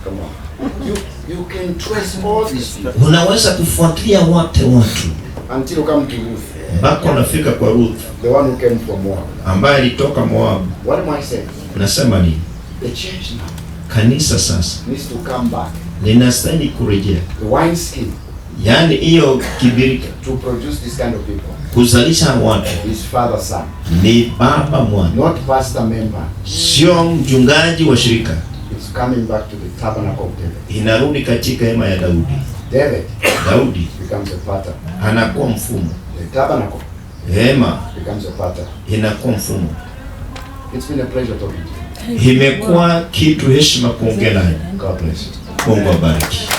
You can trace all these people. Unaweza kufuatilia wote watu until you come to Ruth. Mpaka unafika kwa Ruth, the one who came from Moab, ambaye alitoka Moab. What am I saying? Nasema nini? The church now kanisa sasa needs to come back. Linastahili kurejea. The wine skin. Yaani hiyo kibirika to produce this kind of people. Kuzalisha watu. His father son. Ni baba mwana. Not pastor member. Sio mchungaji wa shirika. It's coming back to the tabernacle of David. Inarudi katika hema ya Daudi. Daudi becomes a pattern. Anakuwa mfumo. The tabernacle. Hema becomes a pattern. Inakuwa mfumo. It's been a pleasure talking to you. Imekuwa kitu heshima kuongea naye. God bless you. Mungu abariki.